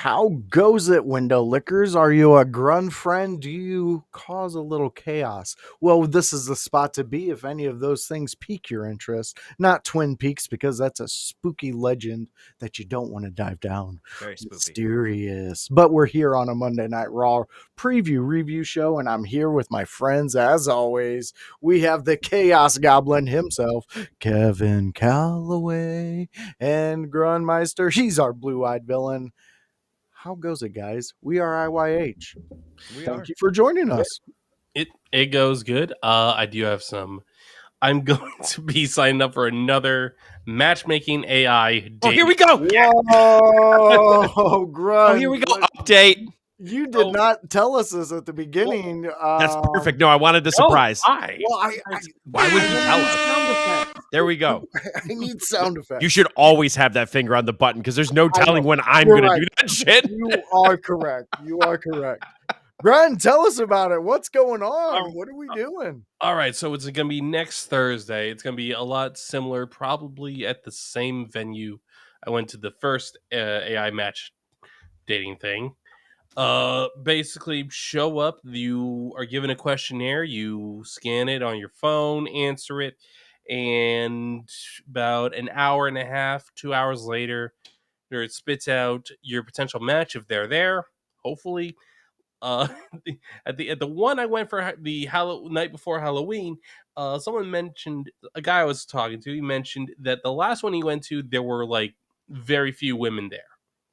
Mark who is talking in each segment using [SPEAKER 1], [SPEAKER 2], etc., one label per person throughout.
[SPEAKER 1] How goes it, window lickers? Are you a grun friend? Do you cause a little chaos? Well, this is the spot to be if any of those things pique your interest. Not Twin Peaks, because that's a spooky legend that you don't want to dive down.
[SPEAKER 2] Very spooky.
[SPEAKER 1] Mysterious. But we're here on a Monday Night Raw preview review show, and I'm here with my friends as always. We have the Chaos Goblin himself, Kevin Kalloway, and Grunmiester. He's our blue-eyed villain. How goes it, guys? We are IYH. Thank you for joining us.
[SPEAKER 3] It goes good. I do have some. I'm going to be signing up for another matchmaking AI date.
[SPEAKER 2] Oh, here we go.
[SPEAKER 1] Whoa, Grun.
[SPEAKER 2] Oh, here we go. Update.
[SPEAKER 1] You did not tell us this at the beginning.
[SPEAKER 2] That's perfect. No, I wanted the surprise.
[SPEAKER 3] Why?
[SPEAKER 1] Well,
[SPEAKER 2] Why would you tell us? There we go.
[SPEAKER 1] I need sound effects.
[SPEAKER 2] You should always have that finger on the button because there's no telling when I'm
[SPEAKER 1] You're
[SPEAKER 2] going
[SPEAKER 1] right.
[SPEAKER 2] to do that shit.
[SPEAKER 1] You are correct. You are correct. Grun, tell us about it. What's going on? What are we doing?
[SPEAKER 3] All right, so it's going to be next Thursday. It's going to be a lot similar, probably at the same venue I went to the first AI match dating thing. Basically, show up. You are given a questionnaire. You scan it on your phone, answer it, and about an hour and a half, 2 hours later, it spits out your potential match if they're there. Hopefully. At the one I went for the night before Halloween, someone mentioned, a guy I was talking to, he mentioned that the last one he went to, there were like very few women there.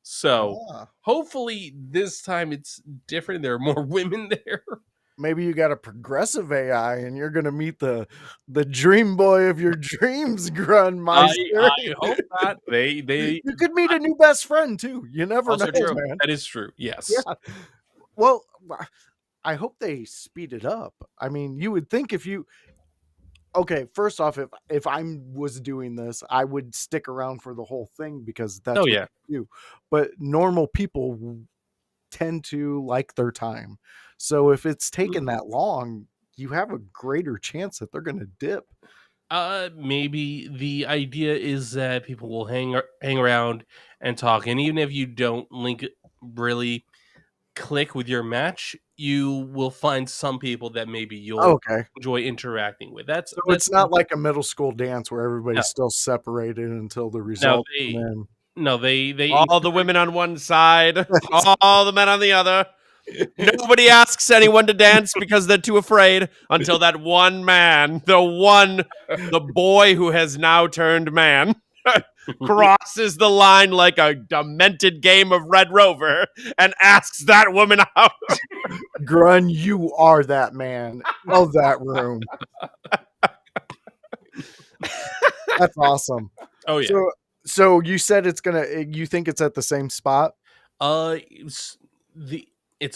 [SPEAKER 3] So hopefully this time it's different. There are more women there.
[SPEAKER 1] Maybe you got a progressive AI and you're going to meet the dream boy of your dreams, Grunmeister.
[SPEAKER 3] I hope not.
[SPEAKER 1] You could meet a new best friend too. You never know,
[SPEAKER 3] true.
[SPEAKER 1] man.
[SPEAKER 3] That is true. Yes.
[SPEAKER 1] Yeah. Well, I hope they speed it up. I mean, you would think if you... Okay, first off, if I was doing this, I would stick around for the whole thing because that's what you do. But normal people tend to like their time. So if it's taken that long, you have a greater chance that they're going to dip.
[SPEAKER 3] Maybe the idea is that people will hang around and talk, and even if you don't really click with your match, you will find some people that maybe you'll enjoy interacting with. That's
[SPEAKER 1] it's not like a middle school dance where everybody's still separated until the result.
[SPEAKER 3] They
[SPEAKER 2] all the women on one side, all the men on the other. Nobody asks anyone to dance because they're too afraid until that one man, the boy who has now turned man, crosses the line like a demented game of Red Rover and asks that woman out.
[SPEAKER 1] Grun, you are that man of that room. That's awesome.
[SPEAKER 3] Oh yeah.
[SPEAKER 1] So you said you think it's at the same spot?
[SPEAKER 3] It's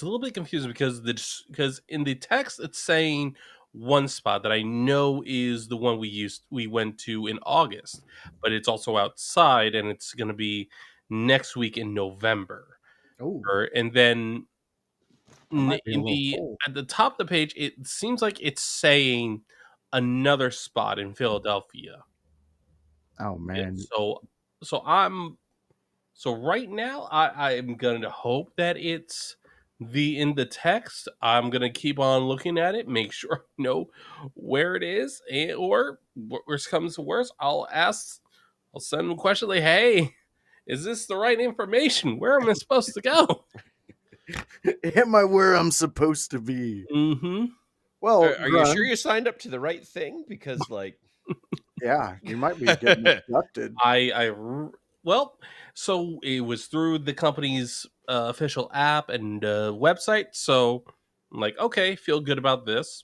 [SPEAKER 3] a little bit confusing because in the text it's saying one spot that I know is the one we went to in August, but it's also outside and it's going to be next week in November.
[SPEAKER 1] Oh.
[SPEAKER 3] And then at the top of the page, it seems like it's saying another spot in Philadelphia.
[SPEAKER 1] Oh man.
[SPEAKER 3] And so right now I'm going to hope that it's in the text. I'm gonna keep on looking at it, make sure I know where it is, or worst comes to worst, I'll send them a question like, "Hey, is this the right information? Where am I supposed to go?
[SPEAKER 1] Am I where I'm supposed to be?"
[SPEAKER 3] Mm-hmm.
[SPEAKER 1] Well,
[SPEAKER 2] are you sure you signed up to the right thing? Because
[SPEAKER 1] yeah, you might be getting abducted.
[SPEAKER 3] Well, so it was through the company's official app and website. So I'm like, okay, feel good about this,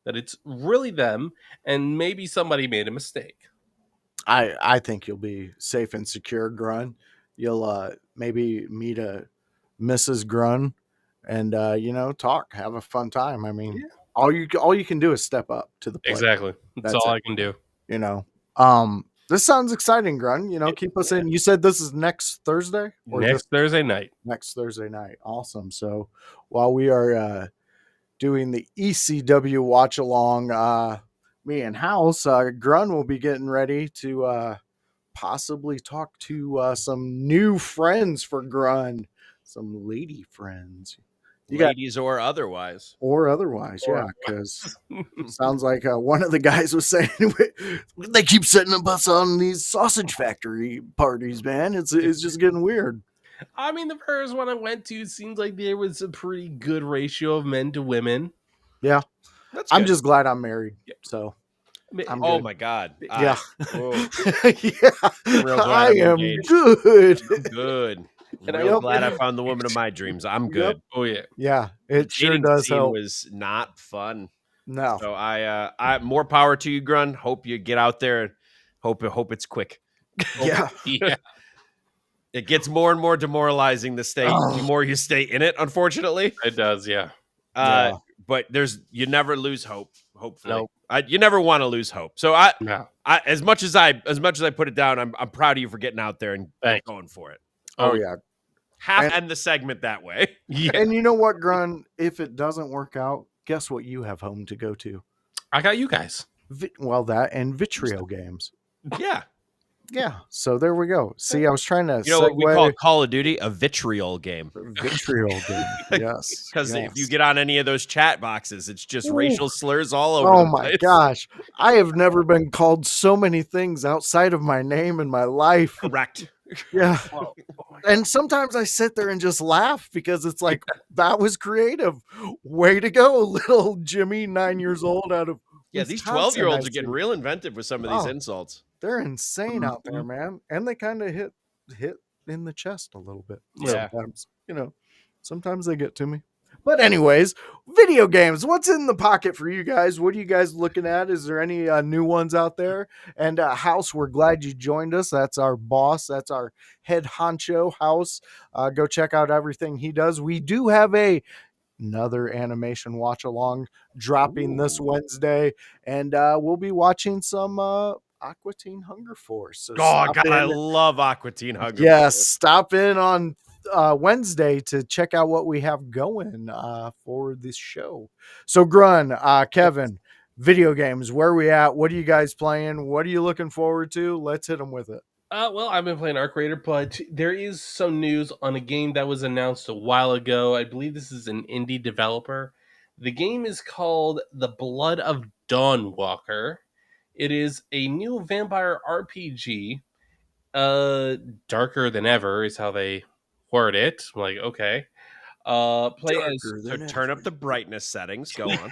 [SPEAKER 3] that it's really them, and maybe somebody made a mistake.
[SPEAKER 1] I think you'll be safe and secure, Grun. You'll maybe meet a Mrs. Grun and talk, have a fun time. I mean, all you can do is step up to the plate.
[SPEAKER 3] Exactly. That's all I can do.
[SPEAKER 1] This sounds exciting, Grun. Keep us in. You said this is next Thursday?
[SPEAKER 3] Thursday night.
[SPEAKER 1] Next Thursday night. Awesome. So while we are doing the ECW watch along, me and House, Grun will be getting ready to possibly talk to some new friends for Grun some lady friends.
[SPEAKER 2] Ladies or otherwise.
[SPEAKER 1] Or otherwise,
[SPEAKER 3] Or
[SPEAKER 1] yeah, because sounds like one of the guys was saying they keep setting us on these sausage factory parties, man. It's just getting weird.
[SPEAKER 3] I mean, the first one I went to seems like there was a pretty good ratio of men to women.
[SPEAKER 1] Yeah,
[SPEAKER 2] That's
[SPEAKER 1] I'm
[SPEAKER 2] good.
[SPEAKER 1] just glad I'm married, so I'm
[SPEAKER 2] Oh
[SPEAKER 1] good.
[SPEAKER 2] my god.
[SPEAKER 1] Yeah,
[SPEAKER 2] Oh,
[SPEAKER 1] yeah,
[SPEAKER 2] real glad
[SPEAKER 1] I
[SPEAKER 2] I'm
[SPEAKER 1] am
[SPEAKER 2] engaged.
[SPEAKER 1] good.
[SPEAKER 2] I'm good.
[SPEAKER 3] And I
[SPEAKER 2] Real
[SPEAKER 3] was
[SPEAKER 2] glad I
[SPEAKER 3] getting-
[SPEAKER 2] found the woman of my dreams. I'm good.
[SPEAKER 1] Yep.
[SPEAKER 3] Oh yeah,
[SPEAKER 1] Yeah,
[SPEAKER 2] The
[SPEAKER 1] it sure
[SPEAKER 2] dating
[SPEAKER 1] does
[SPEAKER 2] scene
[SPEAKER 1] help.
[SPEAKER 2] was not fun.
[SPEAKER 1] No,
[SPEAKER 2] So I more power to you, Grun. Hope you get out there and hope it's quick.
[SPEAKER 1] yeah,
[SPEAKER 3] yeah.
[SPEAKER 2] It gets more and more demoralizing the
[SPEAKER 1] Oh.
[SPEAKER 2] more you stay in it, unfortunately.
[SPEAKER 3] It does. Yeah.
[SPEAKER 2] Uh,
[SPEAKER 1] Yeah.
[SPEAKER 2] but you never lose hope. Hopefully,
[SPEAKER 3] Nope.
[SPEAKER 2] you never want to lose hope. So
[SPEAKER 3] No.
[SPEAKER 2] as much as I put it down, I'm proud of you for getting out there and
[SPEAKER 3] Thank you.
[SPEAKER 2] going for it.
[SPEAKER 1] Oh yeah.
[SPEAKER 2] Half
[SPEAKER 1] And-
[SPEAKER 2] end the segment that way.
[SPEAKER 3] Yeah.
[SPEAKER 1] And you know what, Grun? If it doesn't work out, guess what you have home to go to?
[SPEAKER 3] I got you guys.
[SPEAKER 1] That and Vitriol games.
[SPEAKER 2] Yeah,
[SPEAKER 1] Yeah. So there we go. See, I was trying to
[SPEAKER 2] you know what we call
[SPEAKER 1] segue
[SPEAKER 2] Call of Duty a vitriol game.
[SPEAKER 1] Vitriol game. Yes.
[SPEAKER 2] Because
[SPEAKER 1] yes.
[SPEAKER 2] if you get on any of those chat boxes, it's just
[SPEAKER 1] Ooh.
[SPEAKER 2] racial slurs all over.
[SPEAKER 1] Oh
[SPEAKER 2] the
[SPEAKER 1] my
[SPEAKER 2] place.
[SPEAKER 1] gosh. I have never been called so many things outside of my name in my life.
[SPEAKER 2] Correct.
[SPEAKER 1] Yeah.
[SPEAKER 3] Oh,
[SPEAKER 1] And sometimes I sit there and just laugh because it's like, that was creative. Way to go, little Jimmy, 9 years old out of
[SPEAKER 2] Yeah, these
[SPEAKER 1] Wisconsin,
[SPEAKER 2] 12-year-olds
[SPEAKER 1] I
[SPEAKER 2] are getting
[SPEAKER 1] see.
[SPEAKER 2] real inventive with some of these
[SPEAKER 1] Oh.
[SPEAKER 2] insults.
[SPEAKER 1] They're insane out there, man. And they kind of hit in the chest a little bit.
[SPEAKER 2] Yeah.
[SPEAKER 1] Sometimes, sometimes they get to me. But anyways, video games. What's in the pocket for you guys? What are you guys looking at? Is there any new ones out there? And House, we're glad you joined us. That's our boss. That's our head honcho, House. Go check out everything he does. We do have another animation watch along dropping this Wednesday, and we'll be watching some Aqua Teen Hunger Force. So
[SPEAKER 2] Oh
[SPEAKER 1] stop
[SPEAKER 2] god, I
[SPEAKER 1] in.
[SPEAKER 2] love Aqua Teen Hunger.
[SPEAKER 1] Yes, stop in on Wednesday to check out what we have going for this show. So Grun, Kevin, video games, where are we at? What are you guys playing? What are you looking forward to? Let's hit them with it.
[SPEAKER 3] Well, I've been playing Arc Raider, but there is some news on a game that was announced a while ago. I believe this is an indie developer. The game is called The Blood of Dawnwalker. It is a new vampire RPG. Darker than ever is how they word it. I'm like, okay. Play as
[SPEAKER 1] Darker
[SPEAKER 2] So
[SPEAKER 1] than
[SPEAKER 2] turn
[SPEAKER 1] ever.
[SPEAKER 2] up the brightness settings. Go on.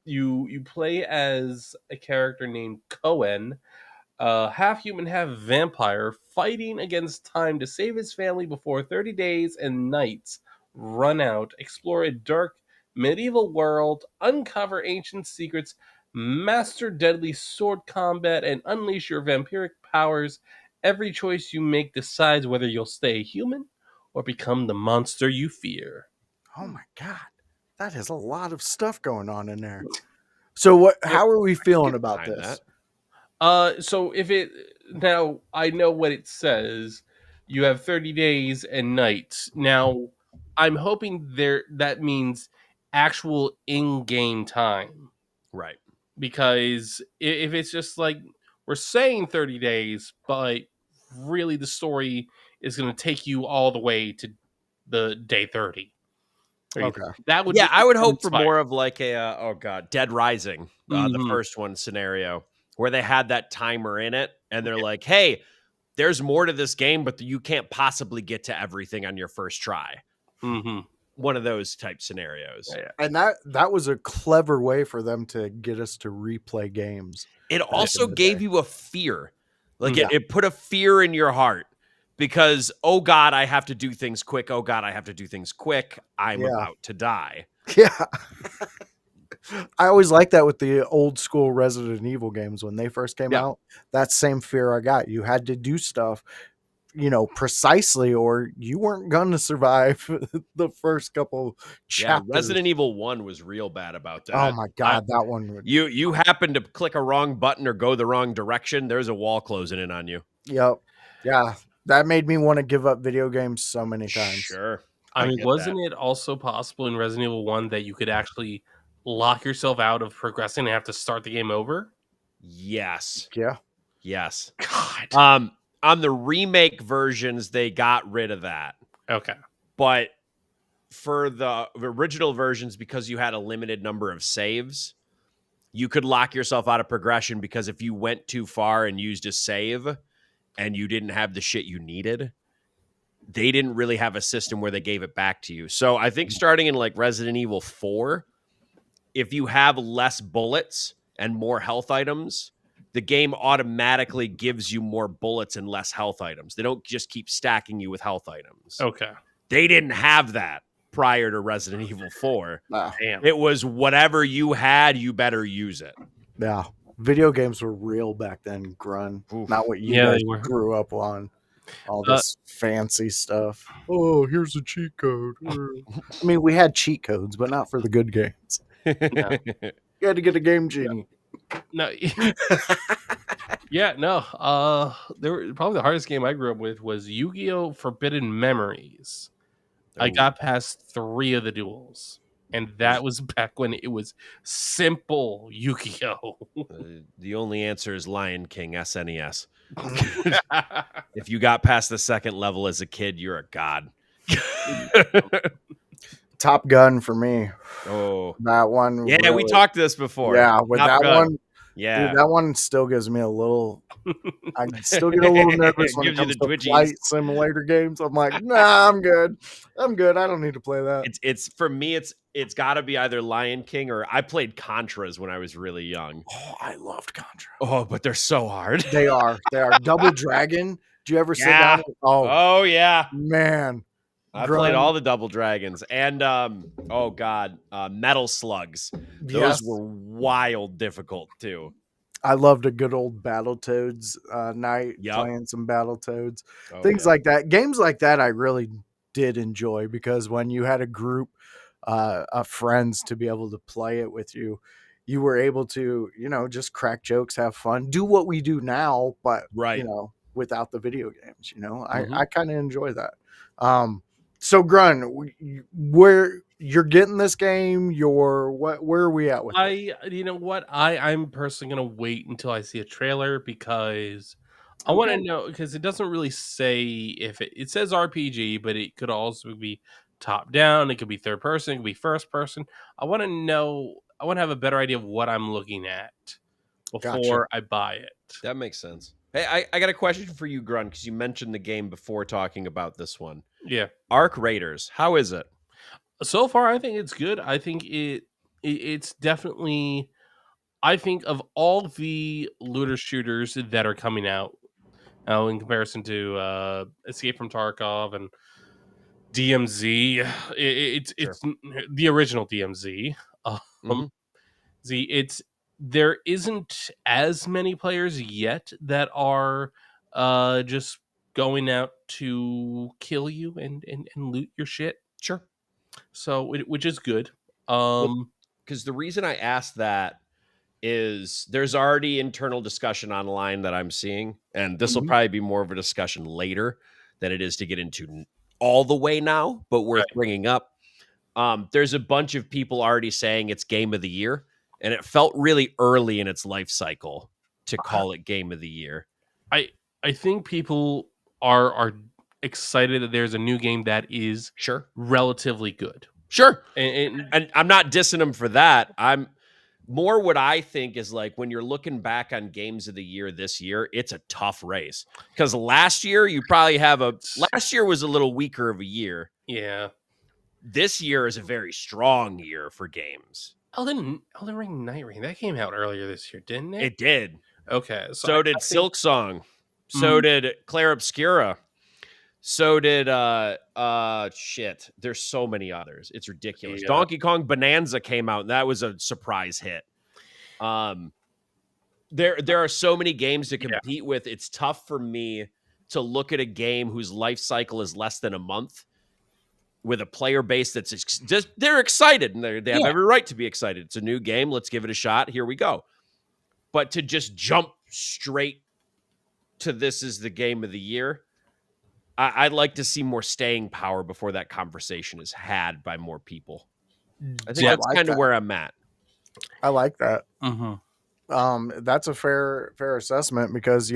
[SPEAKER 3] You play as a character named Cohen, half human, half vampire, fighting against time to save his family before 30 days and nights run out. Explore a dark medieval world, uncover ancient secrets, master deadly sword combat, and unleash your vampiric powers. Every choice you make decides whether you'll stay human or become the monster you fear.
[SPEAKER 1] Oh my god, that is a lot of stuff going on in there. So what? How are we feeling
[SPEAKER 2] get
[SPEAKER 1] about
[SPEAKER 2] behind
[SPEAKER 1] this?
[SPEAKER 3] So if it now I know what it says. You have 30 days and nights. Now, I'm hoping that means actual in-game time,
[SPEAKER 2] Right.
[SPEAKER 3] because if it's just like we're saying 30 days, but really the story is going to take you all the way to the day 30.
[SPEAKER 1] Okay.
[SPEAKER 3] That would
[SPEAKER 2] Yeah,
[SPEAKER 3] be
[SPEAKER 2] I would hope for
[SPEAKER 3] uninspired.
[SPEAKER 2] more of like a Dead Rising, the
[SPEAKER 3] Mhm.
[SPEAKER 2] first one scenario, where they had that timer in it, and they're like, "Hey, there's more to this game, but you can't possibly get to everything on your first try."
[SPEAKER 3] Mhm.
[SPEAKER 2] One of those type scenarios.
[SPEAKER 3] Yeah.
[SPEAKER 1] And that was a clever way for them to get us to replay games.
[SPEAKER 2] It
[SPEAKER 1] in
[SPEAKER 2] also
[SPEAKER 1] the
[SPEAKER 2] gave
[SPEAKER 1] day.
[SPEAKER 2] you a fear. Like
[SPEAKER 1] Yeah.
[SPEAKER 2] it put a fear in your heart because, oh God, I have to do things quick. Oh God, I have to do things quick. I'm
[SPEAKER 1] Yeah.
[SPEAKER 2] about to die.
[SPEAKER 1] Yeah. I always like that with the old school Resident Evil games when they first came
[SPEAKER 2] Yeah.
[SPEAKER 1] out. That same fear I got. You had to do stuff, precisely, or you weren't going to survive the first couple
[SPEAKER 2] Yeah,
[SPEAKER 1] chapters.
[SPEAKER 2] Resident Evil 1 was real bad about that.
[SPEAKER 1] Oh my god, that one would.
[SPEAKER 2] You happen to click a wrong button or go the wrong direction, there's a wall closing in on you.
[SPEAKER 1] Yep. Yeah, that made me want to give up video games so many times.
[SPEAKER 2] Sure.
[SPEAKER 3] I mean,
[SPEAKER 2] get
[SPEAKER 3] wasn't
[SPEAKER 2] that.
[SPEAKER 3] it also possible in Resident Evil 1 that you could actually lock yourself out of progressing and have to start the game over?
[SPEAKER 2] Yes.
[SPEAKER 1] Yeah.
[SPEAKER 2] Yes.
[SPEAKER 3] God.
[SPEAKER 2] On the remake versions, they got rid of that.
[SPEAKER 3] Okay.
[SPEAKER 2] But for the original versions, because you had a limited number of saves, you could lock yourself out of progression because if you went too far and used a save and you didn't have the shit you needed, they didn't really have a system where they gave it back to you. So I think starting in like Resident Evil 4, if you have less bullets and more health items, the game automatically gives you more bullets and less health items. They don't just keep stacking you with health items.
[SPEAKER 3] Okay.
[SPEAKER 2] They didn't have that prior to Resident Evil 4.
[SPEAKER 1] Nah,
[SPEAKER 3] Damn.
[SPEAKER 2] It was whatever you had, you better use it.
[SPEAKER 1] yeah. Video games were real back then, Grun.
[SPEAKER 2] Oof.
[SPEAKER 1] Not what you
[SPEAKER 3] Yeah,
[SPEAKER 1] guys
[SPEAKER 3] they were.
[SPEAKER 1] grew up on. All this fancy stuff. Oh, here's a cheat code. I mean, we had cheat codes, but not for the good games.
[SPEAKER 3] No.
[SPEAKER 1] You had to get a game genie.
[SPEAKER 3] No. Yeah, no. Probably the hardest game I grew up with was Yu-Gi-Oh! Forbidden Memories. I
[SPEAKER 2] Ooh.
[SPEAKER 3] got past 3 of the duels, and that was back when it was simple Yu-Gi-Oh.
[SPEAKER 2] The only answer is Lion King SNES. If you got past the second level as a kid, you're a god.
[SPEAKER 1] Top Gun for me.
[SPEAKER 2] Oh,
[SPEAKER 1] That one.
[SPEAKER 2] yeah, we
[SPEAKER 1] really-
[SPEAKER 2] talked this before.
[SPEAKER 1] Yeah, with
[SPEAKER 2] Top
[SPEAKER 1] that
[SPEAKER 2] Gun.
[SPEAKER 1] one,
[SPEAKER 2] Yeah,
[SPEAKER 1] dude, that one still gives me a little. I still get a little nervous when it
[SPEAKER 2] Gives you
[SPEAKER 1] comes
[SPEAKER 2] the
[SPEAKER 1] to
[SPEAKER 2] twitchies.
[SPEAKER 1] flight simulator games. I'm like, nah, I'm good. I'm good. I don't need to play that.
[SPEAKER 2] it's for me. It's got to be either Lion King or I played Contras when I was really young.
[SPEAKER 1] Oh, I loved Contra.
[SPEAKER 2] Oh, but they're so hard.
[SPEAKER 1] They are. Double Dragon. Do you ever sit
[SPEAKER 2] Yeah.
[SPEAKER 1] down? Oh,
[SPEAKER 2] Oh yeah,
[SPEAKER 1] man.
[SPEAKER 2] I
[SPEAKER 1] Grun-
[SPEAKER 2] played all the Double Dragons and oh god, Metal Slugs. Those
[SPEAKER 1] Yes.
[SPEAKER 2] were wild difficult too.
[SPEAKER 1] I loved a good old Battletoads night,
[SPEAKER 2] Yep.
[SPEAKER 1] playing some Battletoads.
[SPEAKER 2] Oh,
[SPEAKER 1] Things
[SPEAKER 2] yeah.
[SPEAKER 1] like that. Games like that I really did enjoy because when you had a group of friends to be able to play it with you, you were able to, just crack jokes, have fun, do what we do now, but
[SPEAKER 2] Right.
[SPEAKER 1] without the video games.
[SPEAKER 2] Mhm.
[SPEAKER 1] I kind of enjoy that. So Grun, where you're getting this game, where are we at with it?
[SPEAKER 3] You know what? I'm personally gonna wait until I see a trailer because I want to
[SPEAKER 1] Okay.
[SPEAKER 3] know, because it doesn't really say if it says RPG, but it could also be top down. It could be third person. It could be first person. I want to know. I want to have a better idea of what I'm looking at before I buy it.
[SPEAKER 2] That makes sense. Hey, I got a question for you, Grun, because you mentioned the game before talking about this one.
[SPEAKER 3] Yeah.
[SPEAKER 2] Arc Raiders, how is it?
[SPEAKER 3] So far, I think it's good. I think it's definitely. I think of all the looter shooters that are coming out, in comparison to Escape from Tarkov and DMZ, it's the original DMZ.
[SPEAKER 2] Mhm.
[SPEAKER 3] There isn't as many players yet that are just going out to kill you and loot your shit.
[SPEAKER 2] Sure.
[SPEAKER 3] So which is good.
[SPEAKER 2] Because the reason I asked that is there's already internal discussion online that I'm seeing, and this will
[SPEAKER 1] Mhm.
[SPEAKER 2] probably be more of a discussion later than it is to get into all the way now, but worth
[SPEAKER 3] Right.
[SPEAKER 2] bringing up. There's a bunch of people already saying it's game of the year, and it felt really early in its life cycle to call it game of the year.
[SPEAKER 3] I think people are excited that there's a new game that is
[SPEAKER 2] Sure.
[SPEAKER 3] relatively good.
[SPEAKER 2] Sure.
[SPEAKER 3] And
[SPEAKER 2] And I'm not dissing them for that. I'm more what I think is like when you're looking back on games of the year this year, it's a tough race. Because last year last year was a little weaker of a year.
[SPEAKER 3] yeah,
[SPEAKER 2] This year is a very strong year for games.
[SPEAKER 3] Elden Ring Night Rain, that came out earlier this year, didn't it?
[SPEAKER 2] It did.
[SPEAKER 3] Okay,
[SPEAKER 2] So did Silk Song. So did Claire Obscura. So did shit. There's so many others. It's ridiculous.
[SPEAKER 3] Yeah.
[SPEAKER 2] Donkey Kong Bonanza came out, and that was a surprise hit. There are so many games to compete with. It's tough for me to look at a game whose life cycle is less than a month with a player base that's just they're excited and they have every right to be excited. It's a new game. Let's give it a shot. Here we go. But to just jump straight to this is the game of the year, I'd like to see more staying power before that conversation is had by more people. I think that's
[SPEAKER 1] like
[SPEAKER 2] kind of
[SPEAKER 1] that.
[SPEAKER 2] where I'm at.
[SPEAKER 1] I like that.
[SPEAKER 3] Mhm.
[SPEAKER 1] That's a fair assessment because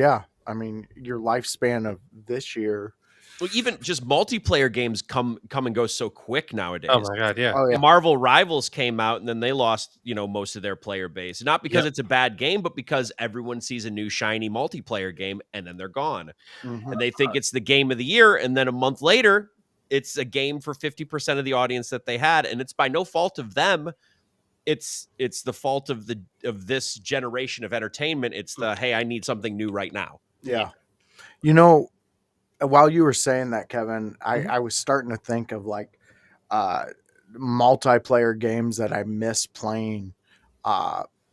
[SPEAKER 1] I mean, your lifespan of this year.
[SPEAKER 2] Well, even just multiplayer games come and go so quick
[SPEAKER 3] Oh
[SPEAKER 2] nowadays.
[SPEAKER 3] my god, yeah.
[SPEAKER 1] Oh yeah.
[SPEAKER 2] Marvel Rivals came out and then they lost, most of their player base. Not because
[SPEAKER 3] Yep.
[SPEAKER 2] it's a bad game, but because everyone sees a new shiny multiplayer game and then they're gone.
[SPEAKER 1] Mhm.
[SPEAKER 2] And they think it's the game of the year, and then a month later, it's a game for 50% of the audience that they had, and it's by no fault of them. It's the fault of this generation of entertainment. It's the, hey, I need something new right now.
[SPEAKER 1] Yeah. You know, while you were saying that, Kevin,
[SPEAKER 2] Mhm.
[SPEAKER 1] I was starting to think of like uh, multiplayer games that I miss playing.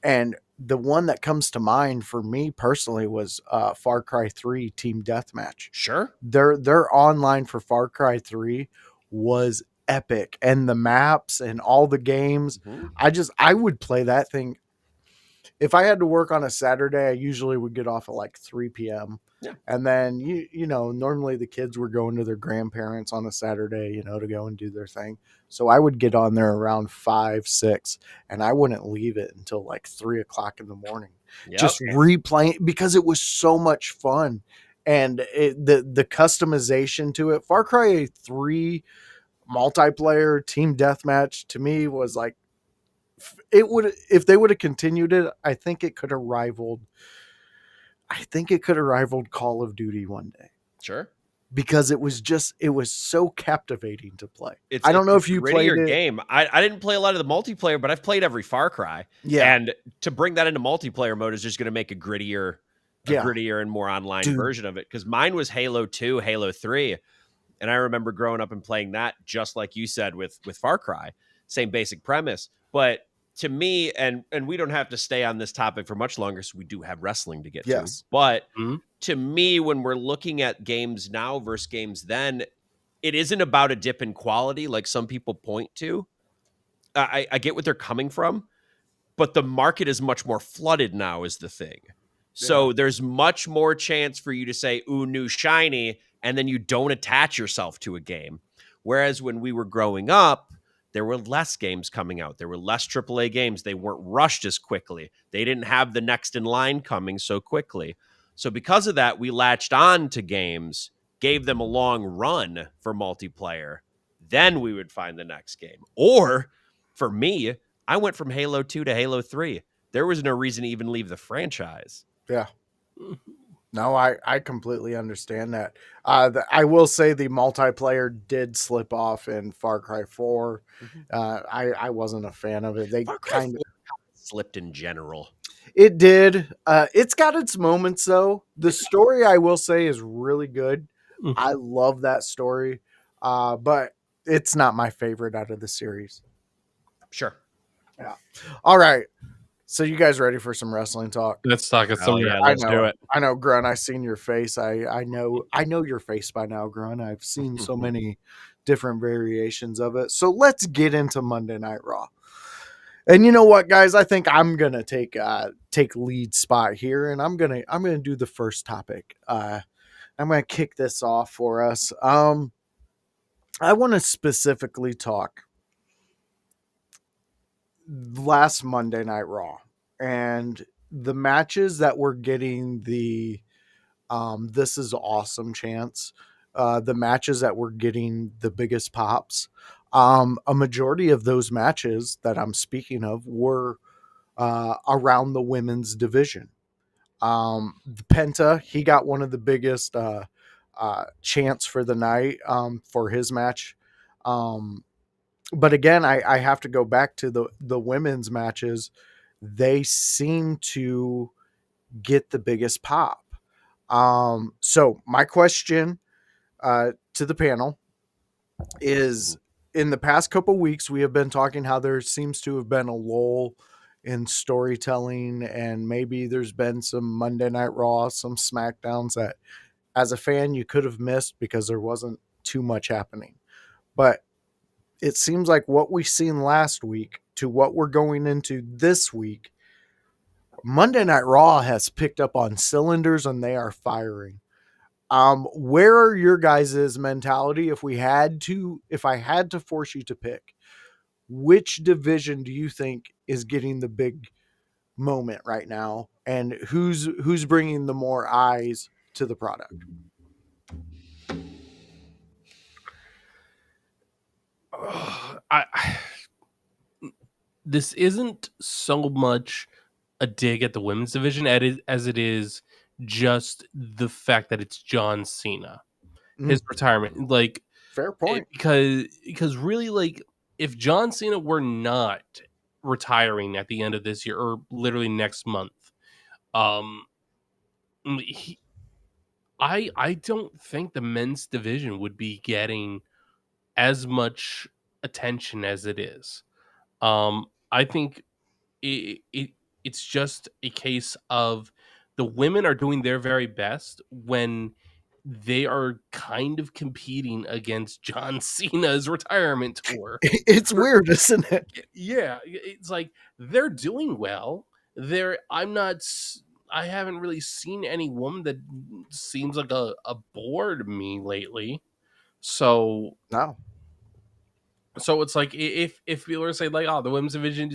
[SPEAKER 1] And the one that comes to mind for me personally was Far Cry 3 Team Deathmatch.
[SPEAKER 2] Sure.
[SPEAKER 1] Their online for Far Cry 3 was epic, and the maps and all the games.
[SPEAKER 2] Mhm.
[SPEAKER 1] I would play that thing if I had to work on a Saturday. I usually would get off at like 3 p.m.
[SPEAKER 2] Yeah.
[SPEAKER 1] And then normally the kids were going to their grandparents on a Saturday, to go and do their thing. So I would get on there around 5, 6, and I wouldn't leave it until like 3 o'clock in the morning,
[SPEAKER 2] Yep.
[SPEAKER 1] just replaying, because it was so much fun. And the customization to it, Far Cry 3 multiplayer team deathmatch, to me was like, it would, if they would have continued it, I think it could have rivaled Call of Duty one day,
[SPEAKER 2] Sure.
[SPEAKER 1] because it was so captivating to play.
[SPEAKER 2] It's
[SPEAKER 1] I don't know
[SPEAKER 2] a
[SPEAKER 1] if you played
[SPEAKER 2] grittier
[SPEAKER 1] it.
[SPEAKER 2] game. I didn't play a lot of the multiplayer, but I've played every Far Cry.
[SPEAKER 1] Yeah.
[SPEAKER 2] And to bring that into multiplayer mode is just going to make a grittier
[SPEAKER 1] Yeah.
[SPEAKER 2] and more online
[SPEAKER 1] Dude.
[SPEAKER 2] version of it. Because mine was Halo 2, Halo 3. And I remember growing up and playing that, just like you said with Far Cry. Same basic premise. But to me, and we don't have to stay on this topic for much longer, so we do have wrestling to get
[SPEAKER 1] Yes.
[SPEAKER 2] to. But
[SPEAKER 3] Mhm.
[SPEAKER 2] to me, when we're looking at games now versus games then, it isn't about a dip in quality like some people point to. I get what they're coming from, but the market is much more flooded now is the thing. So there's much more chance for you to say, ooh, new shiny, and then you don't attach yourself to a game. Whereas when we were growing up, there were less games coming out. There were less AAA games. They weren't rushed as quickly. They didn't have the next in line coming so quickly. So because of that, we latched on to games, gave them a long run for multiplayer. Then we would find the next game. Or for me, I went from Halo 2 to Halo 3. There was no reason to even leave the franchise.
[SPEAKER 1] Yeah. No, I completely understand that. I will say the multiplayer did slip off in Far Cry 4. I wasn't a fan of it. They
[SPEAKER 2] Far Cry
[SPEAKER 1] kind of
[SPEAKER 2] 4 slipped in general.
[SPEAKER 1] It did. It's got its moments though. The story, I will say, is really good.
[SPEAKER 3] Mhm.
[SPEAKER 1] I love that story. But it's not my favorite out of the series.
[SPEAKER 2] Sure.
[SPEAKER 1] All right. So you guys ready for some wrestling talk?
[SPEAKER 3] Let's talk it
[SPEAKER 2] Oh,
[SPEAKER 3] some.
[SPEAKER 2] yeah,
[SPEAKER 1] I
[SPEAKER 2] let's
[SPEAKER 1] know.
[SPEAKER 2] do it.
[SPEAKER 1] I know, Grun. I seen your face. I know your face by now, Grun. I've seen so many different variations of it. So let's get into Monday Night Raw. And you know what, guys? I think I'm gonna take lead spot here, and I'm gonna do the first topic. I'm gonna kick this off for us. I want to specifically talk last Monday Night Raw and the matches that were getting the "This is awesome" chants. The matches that were getting the biggest pops. A majority of those matches that I'm speaking of were around the women's division. The Penta, he got one of the biggest chants for the night for his match. But again, I have to go back to the women's matches. They seem to get the biggest pop. So my question to the panel is, in the past couple weeks, we have been talking how there seems to have been a lull in storytelling, and maybe there's been some Monday Night Raw, some SmackDowns that as a fan you could have missed because there wasn't too much happening. But it seems like what we seen last week to what we're going into this week, Monday Night Raw has picked up on cylinders and they are firing. Where are your guys' mentality if I had to force you to pick, which division do you think is getting the big moment right now, and who's bringing the more eyes to the product.
[SPEAKER 3] This isn't so much a dig at the women's division as it is just the fact that it's John Cena, his retirement. Like,
[SPEAKER 1] Fair point.
[SPEAKER 3] because really, like, if John Cena were not retiring at the end of this year or literally next month, he, I don't think the men's division would be getting as much attention as it is. I think it's just a case of the women are doing their very best when they are kind of competing against John Cena's retirement tour.
[SPEAKER 1] It's weird, isn't it?
[SPEAKER 3] Yeah, it's like they're doing well. I haven't really seen any woman that seems like a bore to me lately. So
[SPEAKER 1] No.
[SPEAKER 3] So it's like if people are saying like, oh, the women's division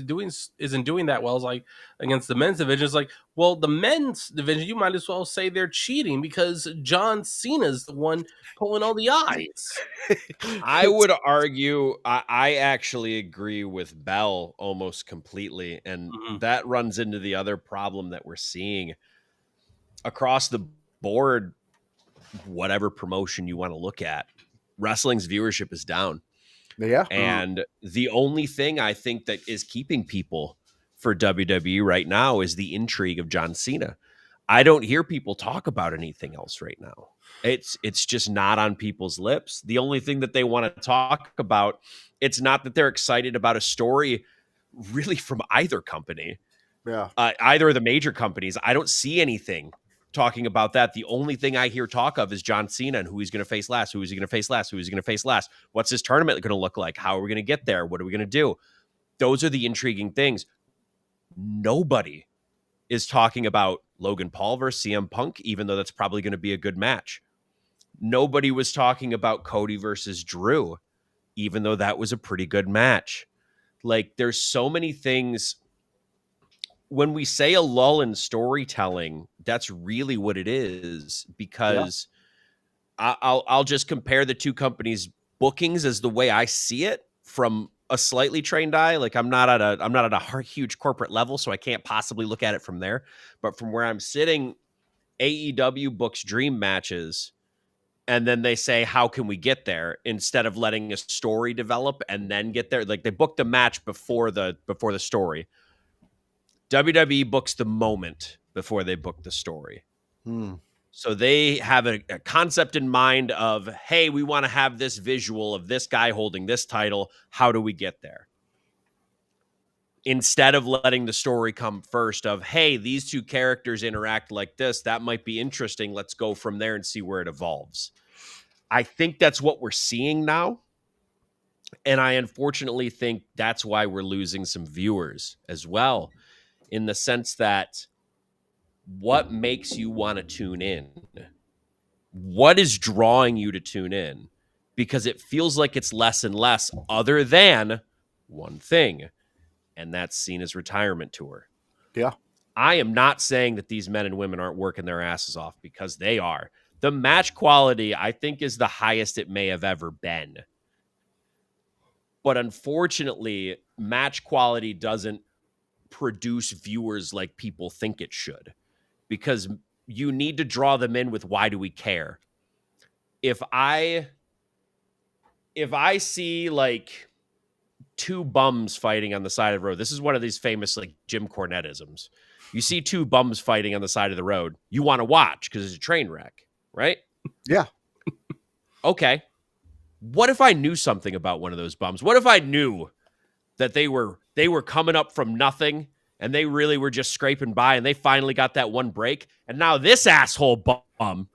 [SPEAKER 3] isn't doing that well, it's like against the men's division, it's like, well, the men's division, you might as well say they're cheating because John Cena's the one pulling all the eyes.
[SPEAKER 2] I would argue I actually agree with Bell almost completely, and that runs into the other problem that we're seeing across the board. Whatever promotion you want to look at, wrestling's viewership is down.
[SPEAKER 1] Yeah.
[SPEAKER 2] And the only thing I think that is keeping people for WWE right now is the intrigue of John Cena. I don't hear people talk about anything else right now. It's just not on people's lips. The only thing that they want to talk about, it's not that they're excited about a story really from either company.
[SPEAKER 1] Yeah.
[SPEAKER 2] Either of the major companies. I don't see anything talking about that. The only thing I hear talk of is John Cena and who he's going to face last. Who is he going to face last? Who is he going to face last? What's his tournament going to look like? How are we going to get there? What are we going to do? Those are the intriguing things. Nobody is talking about Logan Paul versus CM Punk, even though that's probably going to be a good match. Nobody was talking about Cody versus Drew, even though that was a pretty good match. Like, there's so many things. When we say a lull in storytelling, that's really what it is, because I'll just compare the two companies' bookings as the way I see it from a slightly trained eye. Like, I'm not at a huge corporate level, so I can't possibly look at it from there. But from where I'm sitting, AEW books dream matches, and then they say, how can we get there, instead of letting a story develop and then get there. Like, they booked the match before the story. WWE books the moment before they book the story. So they have a concept in mind of, hey, we want to have this visual of this guy holding this title. How do we get there? Instead of letting the story come first of, hey, these two characters interact like this. That might be interesting. Let's go from there and see where it evolves. I think that's what we're seeing now. And I unfortunately think that's why we're losing some viewers as well, in the sense that what makes you want to tune in? What is drawing you to tune in? Because it feels like it's less and less, other than one thing, and that's Cena's retirement tour.
[SPEAKER 1] Yeah.
[SPEAKER 2] I am not saying that these men and women aren't working their asses off, because they are. The match quality, I think, is the highest it may have ever been. But unfortunately, match quality doesn't produce viewers like people think it should, because you need to draw them in with, why do we care? If I see like two bums fighting on the side of the road, this is one of these famous like Jim Cornette-isms. You see two bums fighting on the side of the road, you want to watch because it's a train wreck, right?
[SPEAKER 1] Yeah.
[SPEAKER 2] Okay. What if I knew something about one of those bums? What if I knew that they were coming up from nothing and they really were just scraping by, and they finally got that one break, and now this asshole bum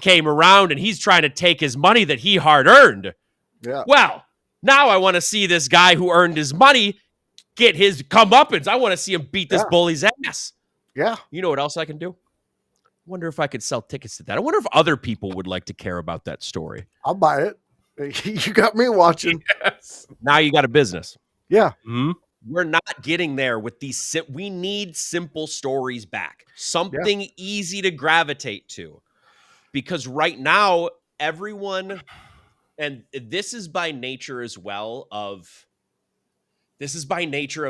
[SPEAKER 2] came around and he's trying to take his money that he hard earned?
[SPEAKER 1] Yeah.
[SPEAKER 2] Well, now I want to see this guy who earned his money get his comeuppance. I want to see him beat this bully's ass.
[SPEAKER 1] Yeah.
[SPEAKER 2] You know what else I can do? Wonder if I could sell tickets to that. I wonder if other people would like to care about that story.
[SPEAKER 1] I'll buy it. You got me watching.
[SPEAKER 3] Yes.
[SPEAKER 2] Now you got a business.
[SPEAKER 1] Yeah.
[SPEAKER 2] We're not getting there with these. We need simple stories back. Something easy to gravitate to. because right now everyone, and this is by nature as well of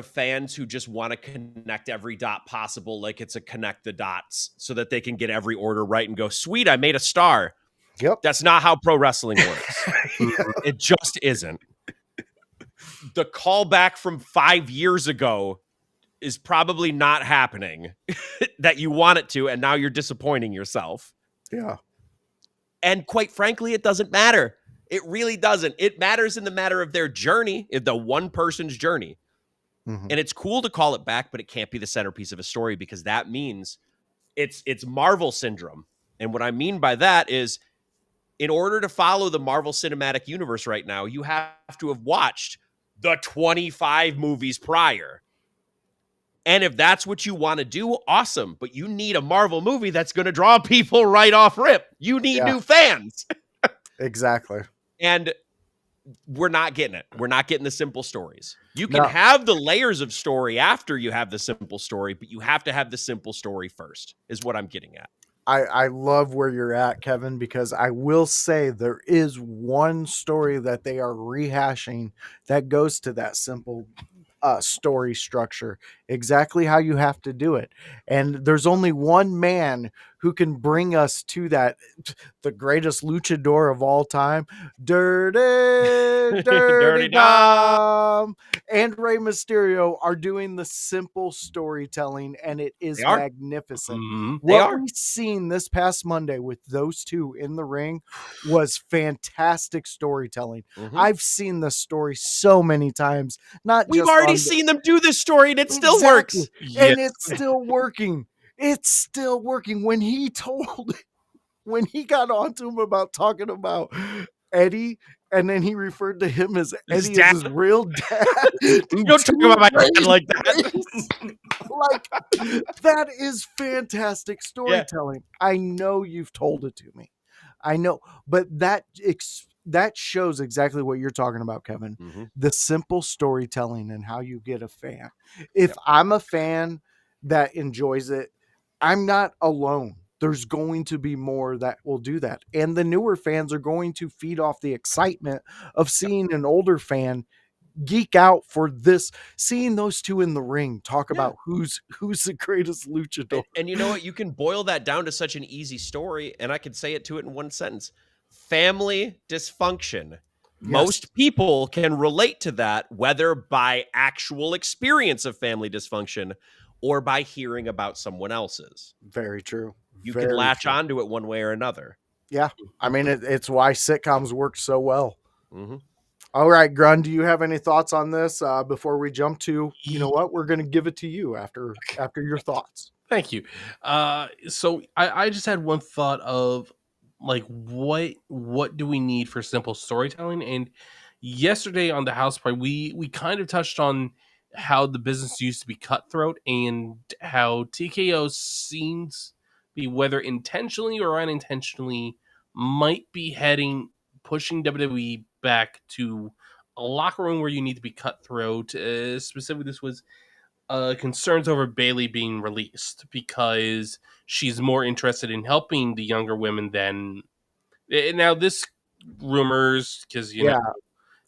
[SPEAKER 2] fans who just want to connect every dot possible, like it's a connect the dots, so that they can get every order right and go, sweet, I made a star.
[SPEAKER 1] Yep.
[SPEAKER 2] That's not how pro wrestling works.
[SPEAKER 1] Yeah.
[SPEAKER 2] It just isn't. The callback from 5 years ago is probably not happening that you want it to, and now you're disappointing yourself.
[SPEAKER 1] Yeah.
[SPEAKER 2] And quite frankly, it doesn't matter. It really doesn't. It matters in the matter of their journey, the one person's journey.
[SPEAKER 1] Mhm.
[SPEAKER 2] And it's cool to call it back, but it can't be the centerpiece of a story, because that means it's Marvel syndrome. And what I mean by that is, in order to follow the Marvel Cinematic Universe right now, you have to have watched the 25 movies prior. And if that's what you want to do, awesome. But you need a Marvel movie that's going to draw people right off rip. You need
[SPEAKER 1] Yeah.
[SPEAKER 2] new fans.
[SPEAKER 1] Exactly.
[SPEAKER 2] And we're not getting it. We're not getting the simple stories. You can
[SPEAKER 1] No.
[SPEAKER 2] have the layers of story after you have the simple story, but you have to have the simple story first, is what I'm getting at.
[SPEAKER 1] I love where you're at, Kevin, because I will say there is one story that they are rehashing that goes to that simple story structure, exactly how you have to do it. And there's only one man who can bring us to that, the greatest luchador of all time, Dirty
[SPEAKER 2] Dirty
[SPEAKER 1] Dom and Rey Mysterio are doing the simple storytelling, and it is
[SPEAKER 2] They are.
[SPEAKER 1] magnificent.
[SPEAKER 3] Mhm.
[SPEAKER 2] They
[SPEAKER 1] What
[SPEAKER 2] are.
[SPEAKER 1] we seen this past Monday with those two in the ring was fantastic storytelling.
[SPEAKER 2] Mhm.
[SPEAKER 1] I've seen this story so many times, not
[SPEAKER 2] We've
[SPEAKER 1] just
[SPEAKER 2] already
[SPEAKER 1] on
[SPEAKER 2] seen them do this story, and it still
[SPEAKER 1] Exactly.
[SPEAKER 2] works.
[SPEAKER 1] And
[SPEAKER 3] Yes.
[SPEAKER 1] it's still working. It's still working. When he got onto him about talking about Eddie, and then he referred to him as
[SPEAKER 2] His
[SPEAKER 1] Eddie as his
[SPEAKER 2] dad.
[SPEAKER 1] real dad.
[SPEAKER 2] Don't talk about my dad like that.
[SPEAKER 1] Like, that is fantastic
[SPEAKER 2] Yeah.
[SPEAKER 1] storytelling. I know you've told it to me. I know, but that shows exactly what you're talking about, Kevin.
[SPEAKER 2] Mhm.
[SPEAKER 1] The simple storytelling and how you get a fan. If
[SPEAKER 2] Yep.
[SPEAKER 1] I'm a fan that enjoys it, I'm not alone. There's going to be more that will do that. And the newer fans are going to feed off the excitement of seeing an older fan geek out for this, seeing those two in the ring talk
[SPEAKER 2] Yeah.
[SPEAKER 1] about who's the greatest luchador.
[SPEAKER 2] And you know what? You can boil that down to such an easy story, and I could say it to it in one sentence. Family dysfunction. Most people can relate to that, whether by actual experience of family dysfunction or by hearing about someone else's.
[SPEAKER 1] Very true.
[SPEAKER 2] You
[SPEAKER 1] Very
[SPEAKER 2] can latch
[SPEAKER 1] true.
[SPEAKER 2] onto it one way or another.
[SPEAKER 1] Yeah. I mean, it's why sitcoms work so well.
[SPEAKER 2] Mm-hmm.
[SPEAKER 1] All right, Grun, do you have any thoughts on this before we jump to, you know what, we're going to give it to you after your thoughts.
[SPEAKER 3] Thank you. So I just had one thought of, like, what do we need for simple storytelling? And yesterday on the house party, we kind of touched on how the business used to be cutthroat, and how TKO seems be, whether intentionally or unintentionally, might be pushing WWE back to a locker room where you need to be cutthroat. Specifically, this was concerns over Bailey being released because she's more interested in helping the younger women than. Now this rumors, because you know.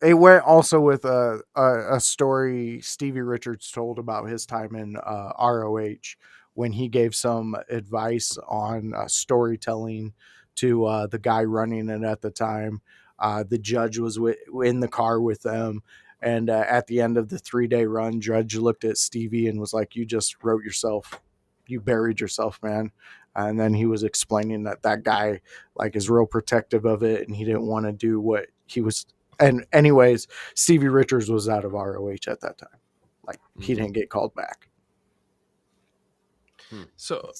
[SPEAKER 1] It went also with a story Stevie Richards told about his time in ROH, when he gave some advice on storytelling to the guy running it at the time. The judge was in the car with them. And at the end of the 3-day run, Judge looked at Stevie and was like, "You just wrote yourself. You buried yourself, man." And then he was explaining that guy, like, is real protective of it, and he didn't want to do what he was. And anyways, Stevie Richards was out of ROH at that time. Like, he didn't get called back.
[SPEAKER 3] So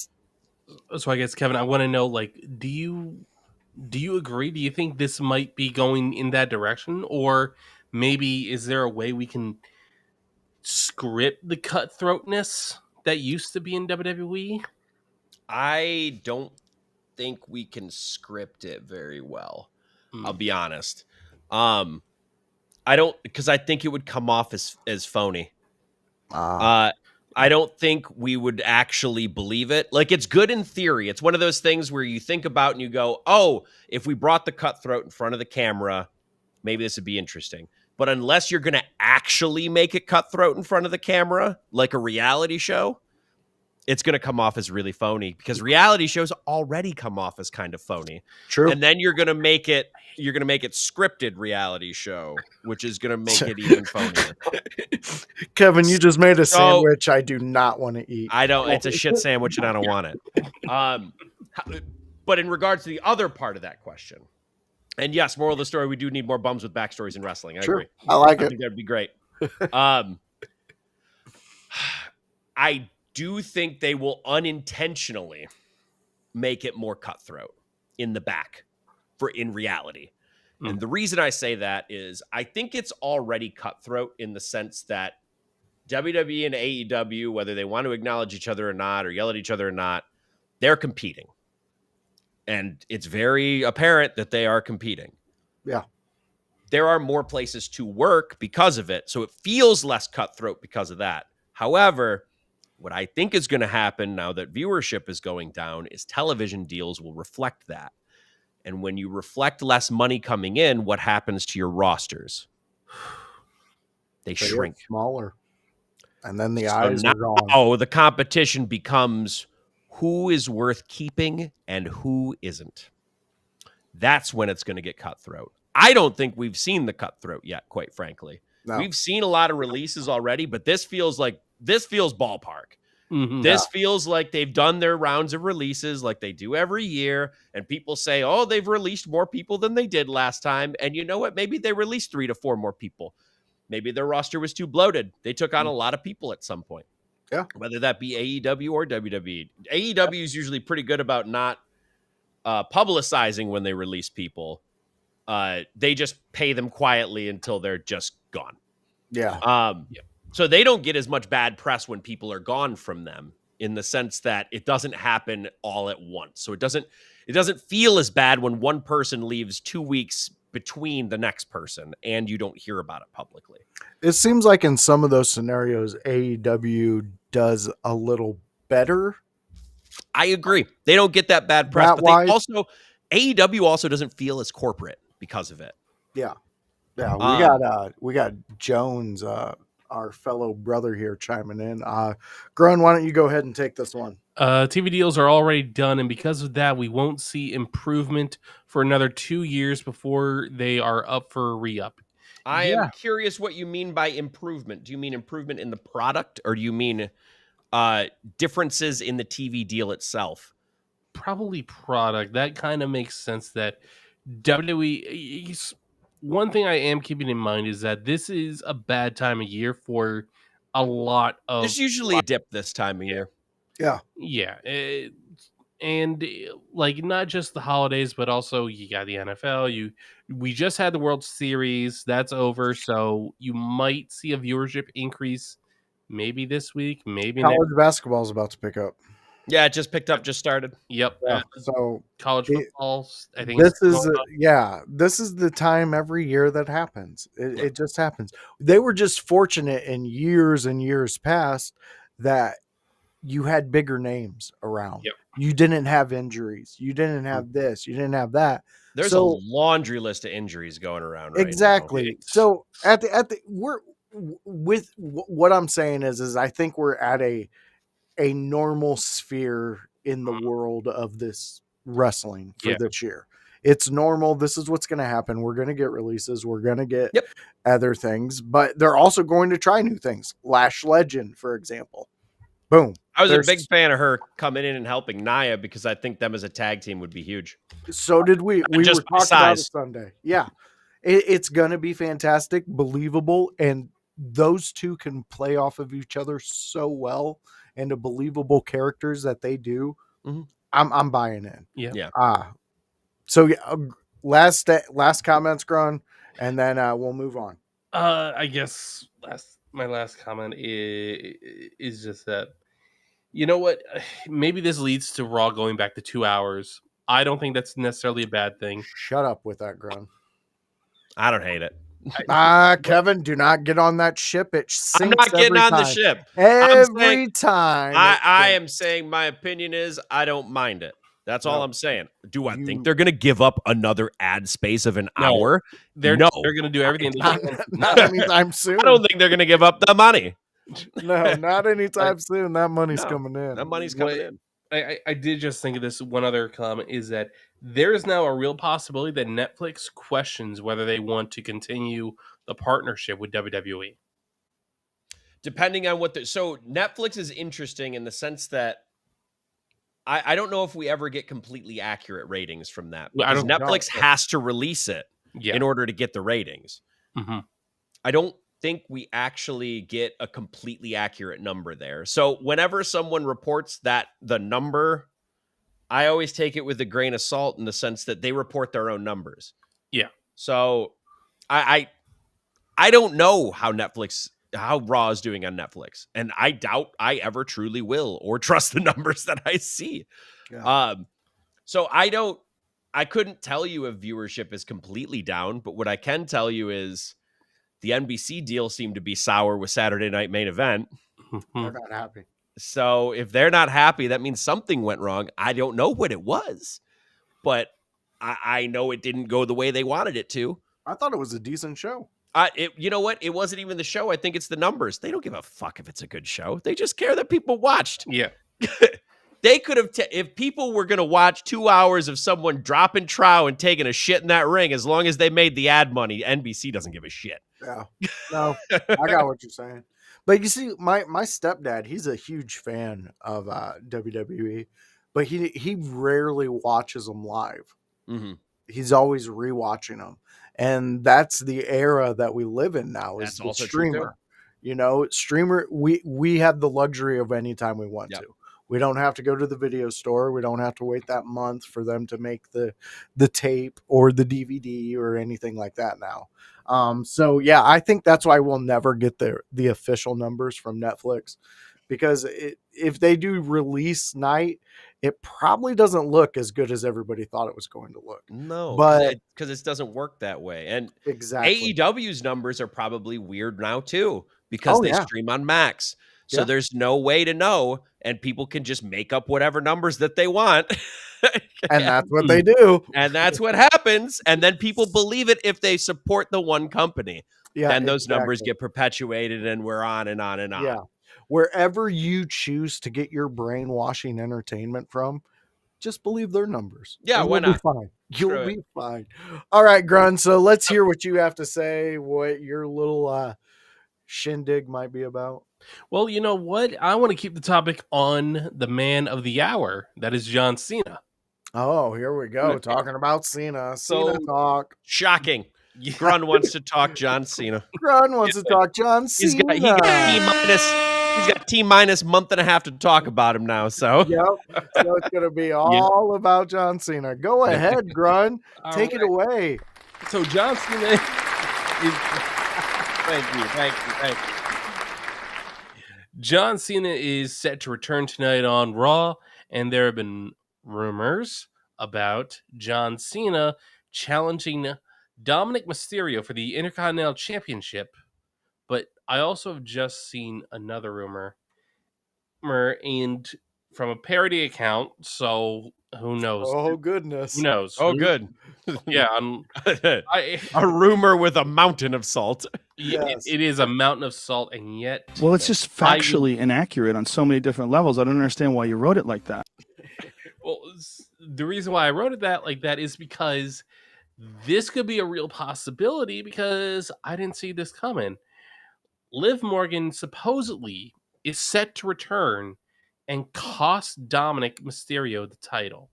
[SPEAKER 3] I guess, Kevin, I want to know, like, do you agree? Do you think this might be going in that direction, or maybe is there a way we can script the cutthroatness that used to be in WWE?
[SPEAKER 2] I don't think we can script it very well. I'll be honest. I don't, because I think it would come off as phony. I don't think we would actually believe it. Like, it's good in theory. It's one of those things where you think about and you go, oh, if we brought the cutthroat in front of the camera, maybe this would be interesting. But unless you're going to actually make it cutthroat in front of the camera, like a reality show, it's going to come off as really phony, because reality shows already come off as kind of phony.
[SPEAKER 1] True.
[SPEAKER 2] And then you're going to make it scripted reality show, which is going to make it even phonier.
[SPEAKER 1] Kevin, you just made a
[SPEAKER 2] So-
[SPEAKER 1] sandwich I do not want to eat.
[SPEAKER 2] I don't. It's a shit sandwich, and I don't want it. But in regards to the other part of that question, and yes, moral of the story: we do need more bums with backstories in wrestling. I
[SPEAKER 1] Sure.
[SPEAKER 2] agree.
[SPEAKER 1] I like
[SPEAKER 2] I
[SPEAKER 1] it.
[SPEAKER 2] think that'd be great. I do think they will unintentionally make it more cutthroat in the back in reality. And the reason I say that is I think it's already cutthroat in the sense that WWE and AEW, whether they want to acknowledge each other or not, or yell at each other or not, they're competing. And it's very apparent that they are competing.
[SPEAKER 1] Yeah.
[SPEAKER 2] There are more places to work because of it. So it feels less cutthroat because of that. However, what I think is going to happen now that viewership is going down is television deals will reflect that. And when you reflect less money coming in, what happens to your rosters? They
[SPEAKER 1] They get
[SPEAKER 2] shrink.
[SPEAKER 1] smaller. And then the
[SPEAKER 2] So
[SPEAKER 1] eyes are gone.
[SPEAKER 2] now the competition becomes who is worth keeping and who isn't. That's when it's going to get cutthroat. I don't think we've seen the cutthroat yet, quite frankly.
[SPEAKER 1] No.
[SPEAKER 2] We've seen a lot of releases already, but this feels ballpark.
[SPEAKER 3] Mhm.
[SPEAKER 2] This feels like they've done their rounds of releases like they do every year, and people say, oh, they've released more people than they did last time. And you know what? Maybe they released 3 to 4 more people. Maybe their roster was too bloated. They took on a lot of people at some point.
[SPEAKER 1] Yeah.
[SPEAKER 2] Whether that be AEW or WWE. AEW is usually pretty good about not publicizing when they release people. They just pay them quietly until they're just gone.
[SPEAKER 1] Yeah.
[SPEAKER 2] So they don't get as much bad press when people are gone from them, in the sense that it doesn't happen all at once. So it doesn't feel as bad when one person leaves 2 weeks between the next person and you don't hear about it publicly.
[SPEAKER 1] It seems like in some of those scenarios, AEW does a little better.
[SPEAKER 2] I agree. They don't get that bad press,
[SPEAKER 1] That
[SPEAKER 2] but
[SPEAKER 1] wise-
[SPEAKER 2] they also AEW also doesn't feel as corporate because of it.
[SPEAKER 1] Yeah. Yeah. We got Jones, our fellow brother here, chiming in. Grun, why don't you go ahead and take this one?
[SPEAKER 3] TV deals are already done, and because of that, we won't see improvement for another 2 years before they are up for re-up.
[SPEAKER 2] I
[SPEAKER 3] Yeah.
[SPEAKER 2] am curious what you mean by improvement. Do you mean improvement in the product, or do you mean differences in the TV deal itself?
[SPEAKER 3] Probably product. That kind of makes sense. That WWE. One thing I am keeping in mind is that this is a bad time of year for a lot of.
[SPEAKER 2] There's usually a dip this time of year.
[SPEAKER 1] Yeah.
[SPEAKER 3] Yeah, and like not just the holidays, but also you got the NFL. We just had the World Series. That's over, so you might see a viewership increase. Maybe this week, maybe next.
[SPEAKER 1] College basketball is about to pick up.
[SPEAKER 2] Yeah, it just picked up, just started.
[SPEAKER 3] Yep.
[SPEAKER 1] Yeah. So
[SPEAKER 3] College football. I think
[SPEAKER 1] this
[SPEAKER 3] it's
[SPEAKER 1] is
[SPEAKER 3] going on.
[SPEAKER 1] this is the time every year that happens. It just happens. They were just fortunate in years and years past that you had bigger names around.
[SPEAKER 3] Yep.
[SPEAKER 1] You didn't have injuries. You didn't have this. You didn't have that.
[SPEAKER 2] There's
[SPEAKER 1] So-
[SPEAKER 2] a laundry list of injuries going around right now.
[SPEAKER 1] Exactly. So at the we're with what I'm saying is I think we're at a normal sphere in the world of this wrestling for
[SPEAKER 3] Yeah.
[SPEAKER 1] this year. It's normal. This is what's going to happen. We're going to get releases. We're going to get
[SPEAKER 2] Yep.
[SPEAKER 1] other things, but they're also going to try new things. Lash Legend, for example. Boom.
[SPEAKER 2] I was
[SPEAKER 1] There's-
[SPEAKER 2] a big fan of her coming in and helping Nia, because I think them as a tag team would be huge.
[SPEAKER 1] So did we. We
[SPEAKER 2] just
[SPEAKER 1] were
[SPEAKER 2] by
[SPEAKER 1] talking about it
[SPEAKER 2] size.
[SPEAKER 1] Sunday. Yeah. It's going to be fantastic, believable, and those two can play off of each other so well, and the believable characters that they do.
[SPEAKER 2] Mhm.
[SPEAKER 1] I'm buying in.
[SPEAKER 3] Yeah.
[SPEAKER 1] So last comments, Gron, and then we'll move on.
[SPEAKER 3] I guess my last comment is just that, you know what? Maybe this leads to Raw going back to 2 hours. I don't think that's necessarily a bad thing.
[SPEAKER 1] Shut up with that, Gron.
[SPEAKER 2] I don't hate it.
[SPEAKER 1] Kevin, do not get on that ship. It
[SPEAKER 2] I'm
[SPEAKER 1] sinks
[SPEAKER 2] not getting
[SPEAKER 1] every
[SPEAKER 2] on the
[SPEAKER 1] time.
[SPEAKER 2] ship. I'm saying
[SPEAKER 1] Every time it
[SPEAKER 2] I
[SPEAKER 1] sinks.
[SPEAKER 2] am saying my opinion is I don't mind it. That's all
[SPEAKER 1] No,
[SPEAKER 2] I'm saying. Do I think
[SPEAKER 1] you
[SPEAKER 2] they're going to give up another ad space of an
[SPEAKER 3] No,
[SPEAKER 2] hour?
[SPEAKER 3] they're
[SPEAKER 2] No.
[SPEAKER 3] they're gonna do everything they
[SPEAKER 1] not,
[SPEAKER 3] can.
[SPEAKER 1] not anytime
[SPEAKER 2] I
[SPEAKER 1] soon.
[SPEAKER 2] don't think they're going to give up the money.
[SPEAKER 1] No, not anytime soon. That money's
[SPEAKER 2] No,
[SPEAKER 1] coming in.
[SPEAKER 2] that money's
[SPEAKER 3] What
[SPEAKER 2] coming in.
[SPEAKER 3] I did just think of this one other comment is that there is now a real possibility that Netflix questions whether they want to continue the partnership with WWE.
[SPEAKER 2] Depending on what the so Netflix is interesting in the sense that I don't know if we ever get completely accurate ratings from that
[SPEAKER 3] I
[SPEAKER 2] because
[SPEAKER 3] don't.
[SPEAKER 2] Netflix
[SPEAKER 1] No.
[SPEAKER 2] has to release it
[SPEAKER 3] Yeah.
[SPEAKER 2] in order to get the ratings.
[SPEAKER 3] hmm
[SPEAKER 2] I don't think we actually get a completely accurate number there. So whenever someone reports that the number, I always take it with a grain of salt in the sense that they report their own numbers.
[SPEAKER 3] Yeah.
[SPEAKER 2] So I don't know how Raw is doing on Netflix, and I doubt I ever truly will or trust the numbers that I see.
[SPEAKER 1] Yeah.
[SPEAKER 2] So I couldn't tell you if viewership is completely down, but what I can tell you is the NBC deal seemed to be sour with Saturday Night Main Event.
[SPEAKER 1] They're not happy.
[SPEAKER 2] So if they're not happy, that means something went wrong. I don't know what it was, but I know it didn't go the way they wanted it to.
[SPEAKER 1] I thought it was a decent show.
[SPEAKER 2] You know what? It wasn't even the show. I think it's the numbers. They don't give a fuck if it's a good show. They just care that people watched.
[SPEAKER 3] Yeah.
[SPEAKER 2] They could have, if people were going to watch 2 hours of someone dropping trow and taking a shit in that ring, as long as they made the ad money, NBC doesn't give a shit.
[SPEAKER 1] Yeah. No, I got what you're saying. But you see, my stepdad, he's a huge fan of WWE, but he rarely watches them live.
[SPEAKER 2] Mm-hmm.
[SPEAKER 1] He's always rewatching them, and that's the era that we live in now. Is
[SPEAKER 2] That's
[SPEAKER 1] the
[SPEAKER 2] also true, too.
[SPEAKER 1] streamer? You know, streamer. We have the luxury of any time we want
[SPEAKER 2] Yep.
[SPEAKER 1] to. We don't have to go to the video store. We don't have to wait that month for them to make the tape or the DVD or anything like that now. So yeah, I think that's why we'll never get the official numbers from Netflix, because if they do release night, it probably doesn't look as good as everybody thought it was going to look.
[SPEAKER 2] No,
[SPEAKER 1] But
[SPEAKER 2] because it doesn't work that way. And
[SPEAKER 1] exactly.
[SPEAKER 2] AEW's numbers are probably weird now too because
[SPEAKER 1] Oh,
[SPEAKER 2] they
[SPEAKER 1] yeah.
[SPEAKER 2] stream on Max. So
[SPEAKER 1] Yeah.
[SPEAKER 2] there's no way to know, and people can just make up whatever numbers that they want.
[SPEAKER 1] And that's what they do.
[SPEAKER 2] And that's what happens. And then people believe it if they support the one company.
[SPEAKER 1] Yeah.
[SPEAKER 2] Then those numbers
[SPEAKER 1] exactly.
[SPEAKER 2] get perpetuated, and we're on and on and on.
[SPEAKER 1] Yeah. Wherever you choose to get your brainwashing entertainment from, just believe their numbers.
[SPEAKER 2] Yeah,
[SPEAKER 1] and
[SPEAKER 2] why
[SPEAKER 1] you'll
[SPEAKER 2] not?
[SPEAKER 1] be fine. You'll
[SPEAKER 2] Screw it.
[SPEAKER 1] be fine. All right, Grun. So let's hear what you have to say, what your little shindig might be about.
[SPEAKER 3] Well, you know what? I want to keep the topic on the man of the hour. That is John Cena.
[SPEAKER 1] Oh, here we go.
[SPEAKER 3] Yeah.
[SPEAKER 1] Talking about Cena.
[SPEAKER 3] So-
[SPEAKER 1] Cena talk.
[SPEAKER 2] Shocking.
[SPEAKER 3] Yeah.
[SPEAKER 2] Grun wants to talk John Cena.
[SPEAKER 1] Grun wants to talk John
[SPEAKER 2] He's
[SPEAKER 1] Cena.
[SPEAKER 2] got T-minus month and a half to talk about him now. So
[SPEAKER 1] Yep. So it's going to be all about John Cena. Go ahead, Grun.
[SPEAKER 3] All
[SPEAKER 1] Take it
[SPEAKER 3] right.
[SPEAKER 1] away.
[SPEAKER 3] So John Cena is thank you. John Cena is set to return tonight on Raw, and there have been rumors about John Cena challenging Dominic Mysterio for the Intercontinental Championship. But I also have just seen another rumor and from a parody account, so who knows?
[SPEAKER 1] Oh, goodness.
[SPEAKER 3] Who knows?
[SPEAKER 2] oh, good.
[SPEAKER 3] Yeah,
[SPEAKER 2] A rumor with a mountain of salt.
[SPEAKER 1] Yes.
[SPEAKER 3] it is a mountain of salt, and yet
[SPEAKER 4] Well, it's just factually inaccurate on so many different levels. I don't understand why you wrote it like that.
[SPEAKER 3] well, the reason why I wrote it that like that is because this could be a real possibility because I didn't see this coming. Liv Morgan supposedly is set to return and cost Dominic Mysterio the title,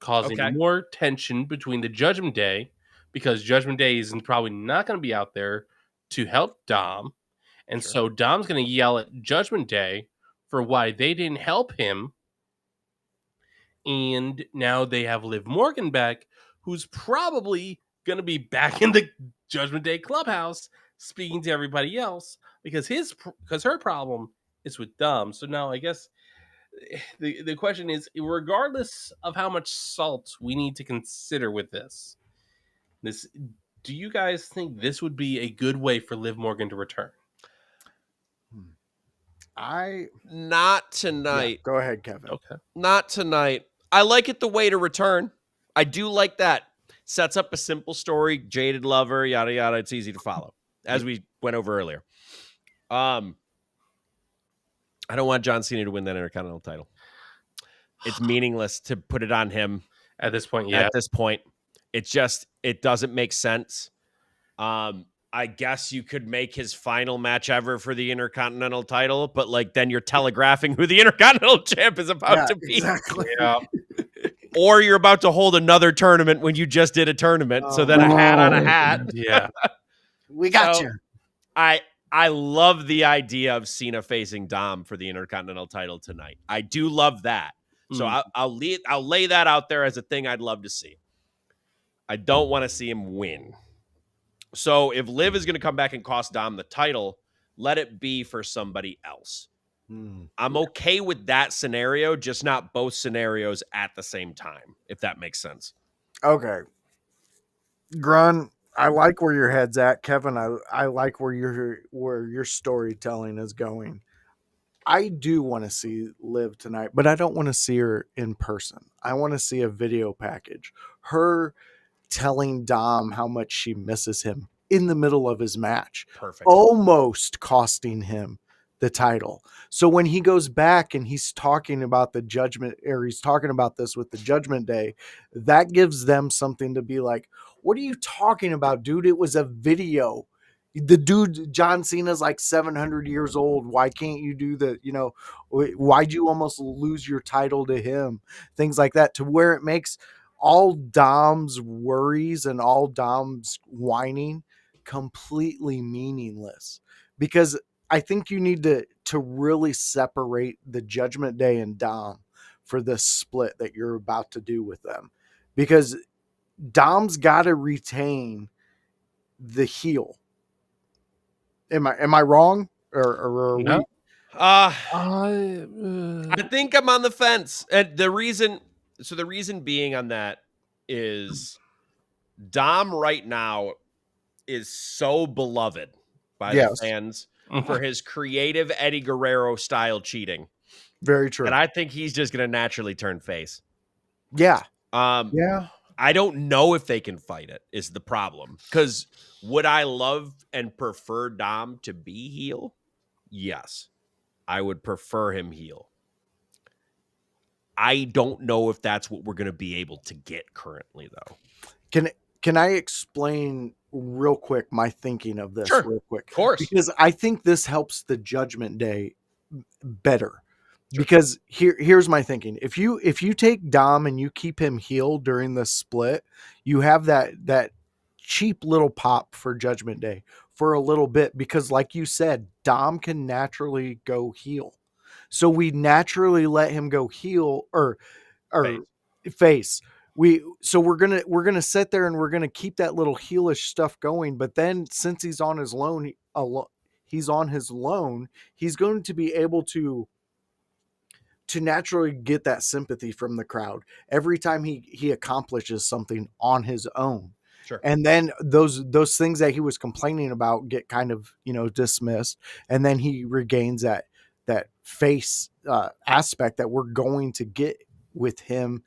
[SPEAKER 3] causing
[SPEAKER 2] Okay.
[SPEAKER 3] more tension between the Judgment Day, because Judgment Day is probably not going to be out there to help Dom. And
[SPEAKER 2] Sure.
[SPEAKER 3] so Dom's going to yell at Judgment Day for why they didn't help him. And now they have Liv Morgan back, who's probably going to be back in the Judgment Day clubhouse speaking to everybody else because her problem is with Dom. So now I guess the question is, regardless of how much salt we need to consider with this Do you guys think this would be a good way for Liv Morgan to return?
[SPEAKER 1] I
[SPEAKER 2] Not
[SPEAKER 1] yeah,
[SPEAKER 2] tonight.
[SPEAKER 1] go ahead, Kevin.
[SPEAKER 3] Okay.
[SPEAKER 2] Not tonight. I like it the way to return. I do like that. Sets up a simple story, jaded lover, yada yada. It's easy to follow, as we went over earlier. I don't want John Cena to win that Intercontinental title. It's meaningless to put it on him
[SPEAKER 3] At this point, yeah.
[SPEAKER 2] at this point. It's just, it doesn't make sense. I guess you could make his final match ever for the Intercontinental title, but like then you're telegraphing who the Intercontinental champ is about to be.
[SPEAKER 1] Exactly.
[SPEAKER 3] Yeah.
[SPEAKER 2] Or you're about to hold another tournament when you just did a tournament. So then a hat on a hat.
[SPEAKER 3] Yeah.
[SPEAKER 1] We got
[SPEAKER 2] So,
[SPEAKER 1] you.
[SPEAKER 2] I love the idea of Cena facing Dom for the Intercontinental title tonight. I do love that. So I'll lay that out there as a thing I'd love to see. I don't want to see him win. So if Liv is going to come back and cost Dom the title, let it be for somebody else. I'm okay with that scenario, just not both scenarios at the same time, if that makes sense.
[SPEAKER 1] Okay. Grun, I like where your head's at. Kevin, I like where your storytelling is going. I do want to see Liv tonight, but I don't want to see her in person. I want to see a video package. Her telling Dom how much she misses him in the middle of his match.
[SPEAKER 2] Perfect.
[SPEAKER 1] Almost costing him the title. So when he goes back and he's talking about the judgment, or he's talking about this with the Judgment Day, that gives them something to be like, what are you talking about, dude? It was a video. The dude, John Cena's like 700 years old. Why can't you do the, why'd you almost lose your title to him? Things like that, to where it makes all Dom's worries and all Dom's whining completely meaningless. Because I think you need to really separate the Judgment Day and Dom for this split that you're about to do with them. Because Dom's got to retain the heel. Am I wrong? Or are
[SPEAKER 3] No.
[SPEAKER 1] we?
[SPEAKER 2] I think I'm on the fence. And the reason being on that is Dom right now is so beloved by
[SPEAKER 1] Yes.
[SPEAKER 2] the fans for his creative Eddie Guerrero style cheating.
[SPEAKER 1] Very true.
[SPEAKER 2] And I think he's just going to naturally turn face.
[SPEAKER 1] Yeah.
[SPEAKER 2] Yeah. I don't know if they can fight it is the problem. Because would I love and prefer Dom to be heel? Yes. I would prefer him heel. I don't know if that's what we're going to be able to get currently, though.
[SPEAKER 1] Can I explain real quick my thinking of this real quick?
[SPEAKER 2] Of course.
[SPEAKER 1] Because I think this helps the Judgment Day better. Because here's my thinking. If you take Dom and you keep him heel during the split, you have that cheap little pop for Judgment Day for a little bit, because like you said, Dom can naturally go heel. So we naturally let him go heel or face. We're gonna sit there and we're gonna keep that little heelish stuff going. But then since he's on his loan, he's going to be able to naturally get that sympathy from the crowd every time he accomplishes something on his own.
[SPEAKER 2] Sure.
[SPEAKER 1] And then those things that he was complaining about get kind of, dismissed. And then he regains that face aspect that we're going to get with him.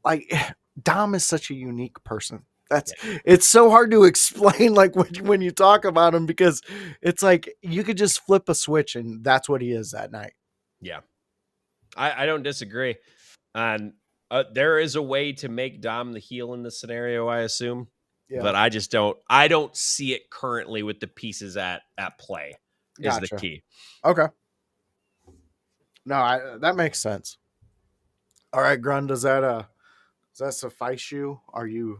[SPEAKER 1] Like, Dom is such a unique person. It's so hard to explain, like when you talk about him, because it's like you could just flip a switch and that's what he is that night.
[SPEAKER 2] Yeah. I don't disagree. And there is a way to make Dom the heel in this scenario, I assume. Yeah. But I don't see it currently with the pieces at play is the key.
[SPEAKER 1] Okay. No, that makes sense. All right, Grun, does that suffice you? Are you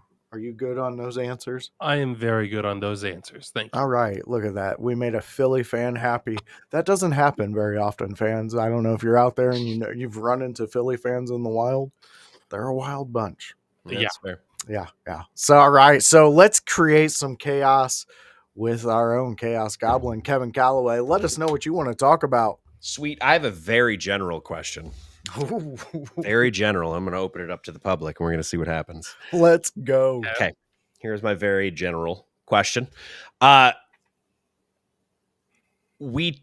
[SPEAKER 1] good on those answers?
[SPEAKER 3] I am very good on those answers. Thank you.
[SPEAKER 1] All right, look at that. We made a Philly fan happy. That doesn't happen very often, fans. I don't know if you're out there and you've run into Philly fans in the wild. They're a wild bunch.
[SPEAKER 2] That's fair.
[SPEAKER 1] Yeah. So, all right. So let's create some chaos with our own Chaos Goblin, Kevin Kalloway. Let us know what you want to talk about.
[SPEAKER 2] Sweet. I have a very general question. Very general. I'm going to open it up to the public and we're going to see what happens.
[SPEAKER 1] Let's go.
[SPEAKER 2] Okay. Here's my very general question.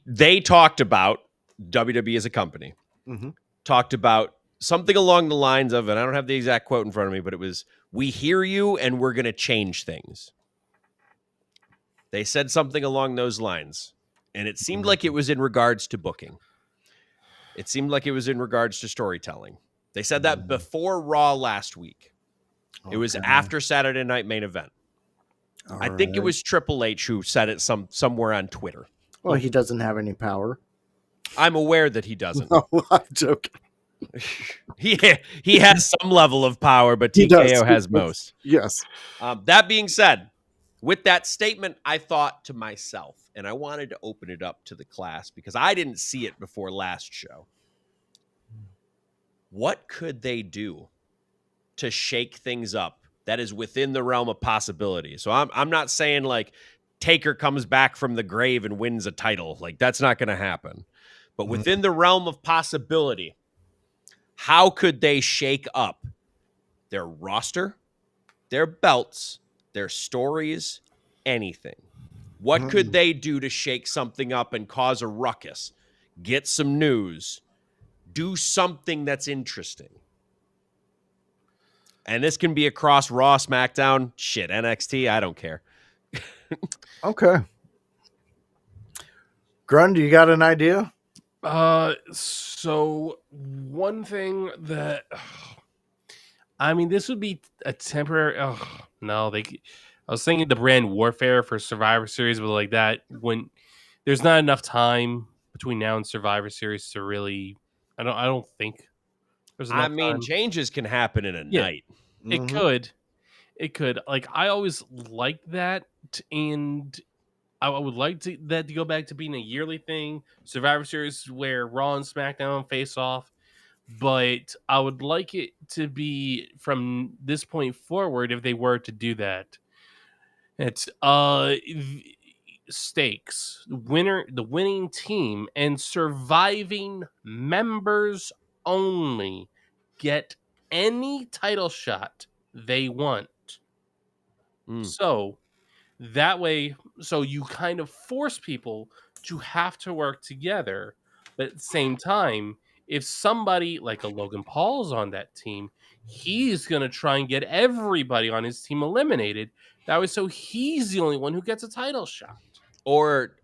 [SPEAKER 2] They talked about WWE as a company, talked about something along the lines of, and I don't have the exact quote in front of me, but it was, "We hear you and we're going to change things." They said something along those lines, and it seemed like it was in regards to booking. It seemed like it was in regards to storytelling. They said that before Raw last week. It was after Saturday Night Main Event. I think it was Triple H who said it somewhere on Twitter.
[SPEAKER 1] Well, he doesn't have any power.
[SPEAKER 2] I'm aware that he doesn't.
[SPEAKER 1] No, I'm joking.
[SPEAKER 2] He has some level of power, but TKO has most.
[SPEAKER 1] Yes.
[SPEAKER 2] That being said, with that statement, I thought to myself, and I wanted to open it up to the class because I didn't see it before last show. What could they do to shake things up that is within the realm of possibility? So I'm not saying like Taker comes back from the grave and wins a title. Like, that's not going to happen. But within the realm of possibility, how could they shake up their roster, their belts, their stories, anything? What could they do to shake something up and cause a ruckus, get some news, do something that's interesting? And this can be across Raw, SmackDown, shit, NXT, I don't care.
[SPEAKER 1] Okay. Grun, do you got an idea?
[SPEAKER 3] So one thing that, I mean, this would be a temporary. No, I was thinking the brand warfare for Survivor Series, but like that, when there's not enough time between now and Survivor Series to really, I don't think there's enough time.
[SPEAKER 2] Changes can happen in a night.
[SPEAKER 3] It could. Like, I always liked that, and I would like that to go back to being a yearly thing. Survivor Series where Raw and SmackDown face off. But I would like it to be from this point forward, if they were to do that. It's stakes. The winning team and surviving members only get any title shot they want. So that way, so you kind of force people to have to work together, but at the same time, if somebody like a Logan Paul's on that team, he's going to try and get everybody on his team eliminated. That way, so he's the only one who gets a title shot.
[SPEAKER 2] Or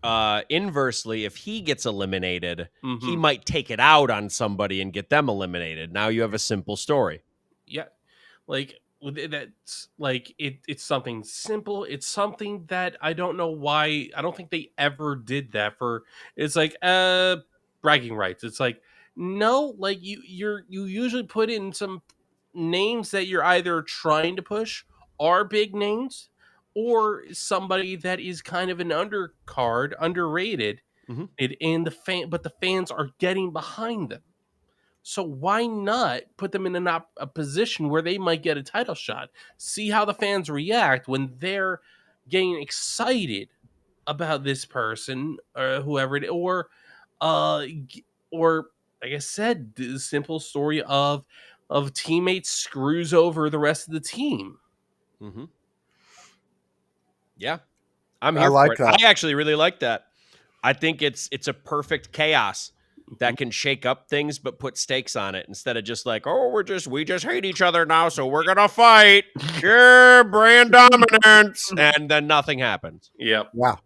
[SPEAKER 2] inversely, if he gets eliminated, he might take it out on somebody and get them eliminated. Now you have a simple story.
[SPEAKER 3] Yeah. Like, that's like it's something simple. It's something that I don't know why. I don't think they ever did that for. It's like bragging rights. It's like, no, like you usually put in some names that you're either trying to push are big names, or somebody that is kind of an undercard, underrated, and the fans are getting behind them. So why not put them in a position where they might get a title shot? See how the fans react when they're getting excited about this person or whoever it, or like I said, the simple story of teammates screws over the rest of the team.
[SPEAKER 2] Yeah, I'm here for it. I actually really like that. I think it's a perfect chaos that can shake up things, but put stakes on it instead of just like, oh, we just hate each other now, so we're gonna fight. Yeah, brand dominance, and then nothing happens.
[SPEAKER 3] Yep.
[SPEAKER 1] Wow.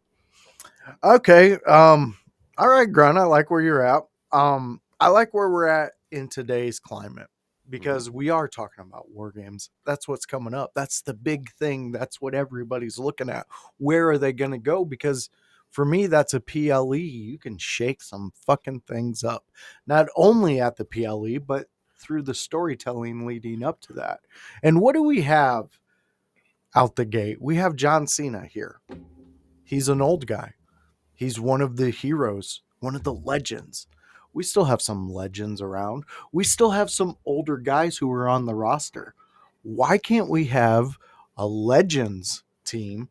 [SPEAKER 1] Okay. All right, Grun. I like where you're at. I like where we're at in today's climate because we are talking about war games. That's what's coming up. That's the big thing. That's what everybody's looking at. Where are they going to go? Because for me, that's a PLE. You can shake some fucking things up, not only at the PLE, but through the storytelling leading up to that. And what do we have out the gate? We have John Cena here. He's an old guy. He's one of the heroes, one of the legends. We still have some legends around. We still have some older guys who are on the roster. Why can't we have a legends team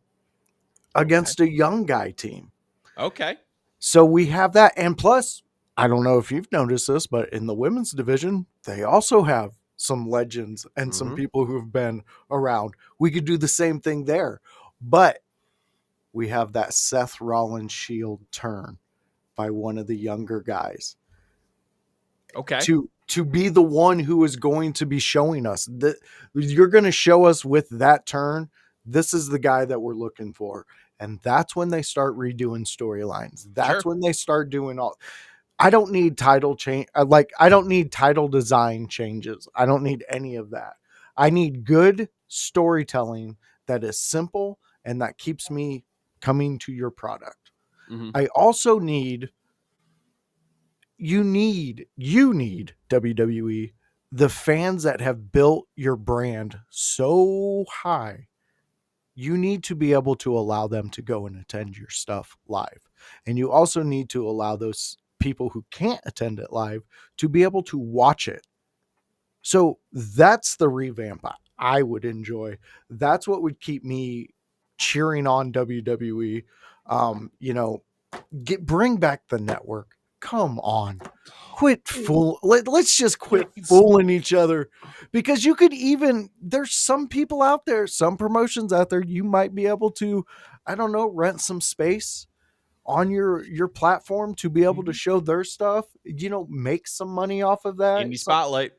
[SPEAKER 1] against a young guy team?
[SPEAKER 2] Okay.
[SPEAKER 1] So we have that. And plus, I don't know if you've noticed this, but in the women's division, they also have some legends and some people who've been around. We could do the same thing there. But we have that Seth Rollins Shield turn by one of the younger guys
[SPEAKER 2] Okay.
[SPEAKER 1] to be the one who is going to be showing us that you're going to show us with that turn. This is the guy that we're looking for. And that's when they start redoing storylines. That's
[SPEAKER 2] Sure.
[SPEAKER 1] when they start doing all. I don't need title change. I don't need title design changes. I don't need any of that. I need good storytelling that is simple and that keeps me coming to your product.
[SPEAKER 2] Mhm.
[SPEAKER 1] I also need you need WWE, the fans that have built your brand so high. You need to be able to allow them to go and attend your stuff live. And you also need to allow those people who can't attend it live to be able to watch it. So that's the revamp I would enjoy. That's what would keep me cheering on WWE. Bring back the network. Come on. Quit fool. Let's just quit fooling each other, because you could even, there's some people out there, some promotions out there, you might be able to, I don't know, rent some space on your platform to be able to show their stuff, make some money off of that.
[SPEAKER 2] Indie Spotlight.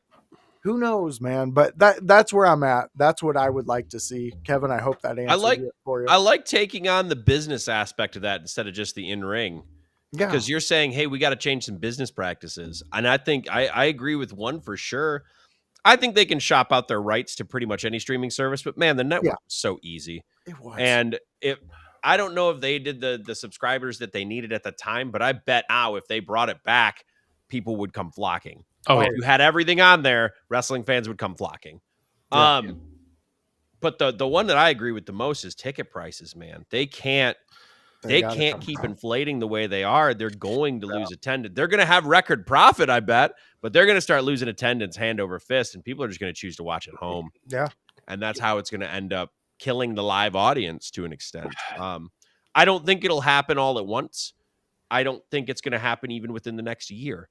[SPEAKER 1] Who knows, man? But that's where I'm at. That's what I would like to see. Kevin, I hope that answers it for you.
[SPEAKER 2] I like taking on the business aspect of that instead of just the in-ring.
[SPEAKER 1] Yeah.
[SPEAKER 2] Because you're saying, hey, we got to change some business practices. And I think I agree with one for sure. I think they can shop out their rights to pretty much any streaming service, but man, the network was so easy.
[SPEAKER 1] It was.
[SPEAKER 2] And I don't know if they did the subscribers that they needed at the time, but I bet now if they brought it back, people would come flocking.
[SPEAKER 3] Oh,
[SPEAKER 2] If you had everything on there, wrestling fans would come flocking.
[SPEAKER 1] Yeah.
[SPEAKER 2] But the one that I agree with the most is ticket prices, man. They can't keep inflating the way they are. They're going to lose attendance. They're going to have record profit, I bet, but they're going to start losing attendance hand over fist, and people are just going to choose to watch at home.
[SPEAKER 1] Yeah.
[SPEAKER 2] And that's how it's going to end up killing the live audience to an extent. I don't think it'll happen all at once. I don't think it's going to happen even within the next year.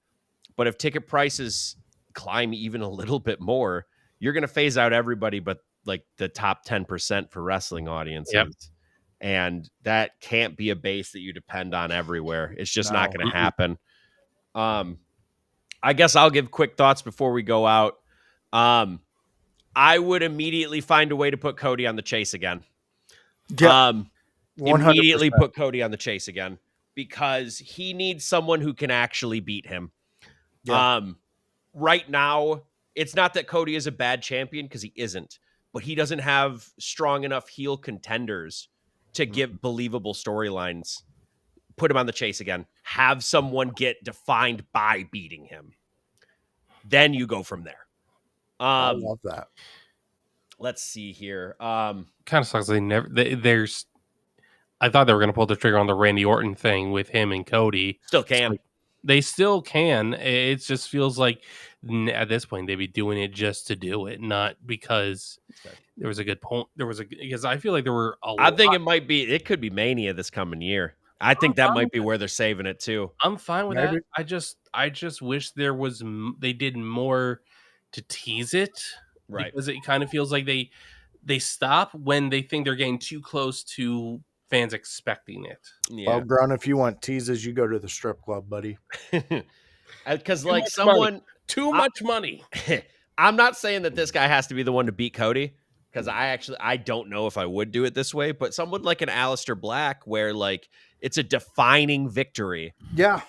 [SPEAKER 2] But if ticket prices climb even a little bit more, you're going to phase out everybody but like the top 10% for wrestling audiences.
[SPEAKER 3] Yep.
[SPEAKER 2] And that can't be a base that you depend on everywhere. It's just not going to happen. I guess I'll give quick thoughts before we go out. I would immediately find a way to put Cody on the chase again.
[SPEAKER 1] Yeah. 100%.
[SPEAKER 2] Immediately put Cody on the chase again, because he needs someone who can actually beat him.
[SPEAKER 1] Yeah.
[SPEAKER 2] Right now, it's not that Cody is a bad champion, because he isn't, but he doesn't have strong enough heel contenders to give believable storylines. Put him on the chase again. Have someone get defined by beating him. Then you go from there.
[SPEAKER 1] I love that.
[SPEAKER 2] Let's see here.
[SPEAKER 3] kind of sucks. There's. I thought they were going to pull the trigger on the Randy Orton thing with him and Cody.
[SPEAKER 2] Still can.
[SPEAKER 3] They still can. It just feels like at this point they'd be doing it just to do it, not because there was a good point. Because I feel like there were a lot.
[SPEAKER 2] I think it could be Mania this coming year. I think that might be where they're saving it too.
[SPEAKER 3] I'm fine with
[SPEAKER 1] Maybe.
[SPEAKER 3] that. I just wish they did more to tease it,
[SPEAKER 2] Right.
[SPEAKER 3] Because it kind of feels like they stop when they think they're getting too close to fans expecting it.
[SPEAKER 2] Yeah.
[SPEAKER 1] Well, Grun, if you want teases, you go to the strip club, buddy.
[SPEAKER 2] Because
[SPEAKER 3] Too
[SPEAKER 2] like
[SPEAKER 3] much
[SPEAKER 2] someone
[SPEAKER 3] Too much money.
[SPEAKER 2] I'm not saying that this guy has to be the one to beat Cody, because I don't know if I would do it this way, but someone like an Aleister Black, where like it's a defining victory.
[SPEAKER 1] Yeah.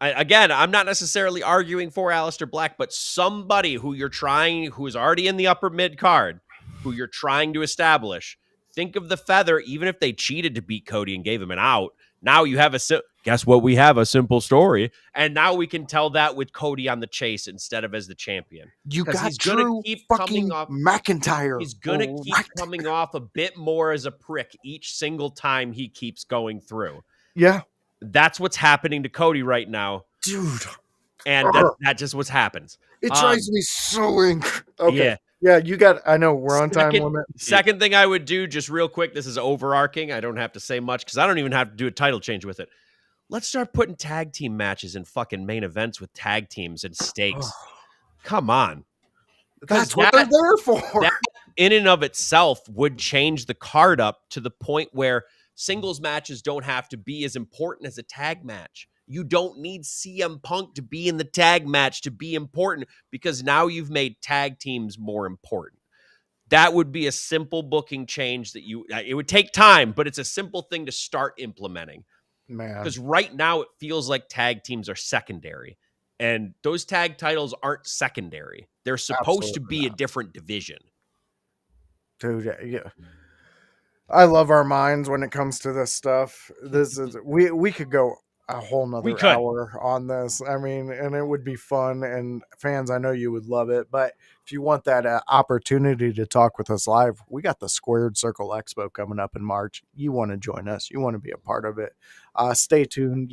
[SPEAKER 2] I'm not necessarily arguing for Aleister Black, but somebody who is already in the upper mid card, who you're trying to establish. Think of the feather, even if they cheated to beat Cody and gave him an out. Now you have guess what? We have a simple story. And now we can tell that with Cody on the chase instead of as the champion.
[SPEAKER 1] You got
[SPEAKER 2] he's gonna
[SPEAKER 1] Drew
[SPEAKER 2] keep
[SPEAKER 1] fucking
[SPEAKER 2] coming off
[SPEAKER 1] McIntyre.
[SPEAKER 2] He's going to keep coming off a bit more as a prick each single time he keeps going through.
[SPEAKER 1] Yeah.
[SPEAKER 2] That's what's happening to Cody right now.
[SPEAKER 1] Dude.
[SPEAKER 2] And that just what happens.
[SPEAKER 1] It drives me so angry. Okay.
[SPEAKER 2] Yeah.
[SPEAKER 1] Yeah, you got, I know we're on time limit.
[SPEAKER 2] Second thing I would do, just real quick, this is overarching. I don't have to say much because I don't even have to do a title change with it. Let's start putting tag team matches in fucking main events with tag teams and stakes. Come on.
[SPEAKER 1] That's what they're there for.
[SPEAKER 2] That in and of itself would change the card up to the point where Singles matches don't have to be as important as a tag match. You don't need CM Punk to be in the tag match to be important, because now you've made tag teams more important. That would be a simple booking change that it would take time, but it's a simple thing to start implementing.
[SPEAKER 1] Man,
[SPEAKER 2] Because right now it feels like tag teams are secondary, and those tag titles aren't secondary. They're supposed to
[SPEAKER 1] absolutely
[SPEAKER 2] be a
[SPEAKER 1] not.
[SPEAKER 2] different division.
[SPEAKER 1] Dude, yeah. I love our minds when it comes to this stuff. This is we could go a whole
[SPEAKER 2] We
[SPEAKER 1] nother
[SPEAKER 2] could.
[SPEAKER 1] hour on this. I mean, and it would be fun. And fans, I know you would love it. But if you want that opportunity to talk with us live, we got the Squared Circle Expo coming up in March. You want to join us? You want to be a part of it? Stay tuned.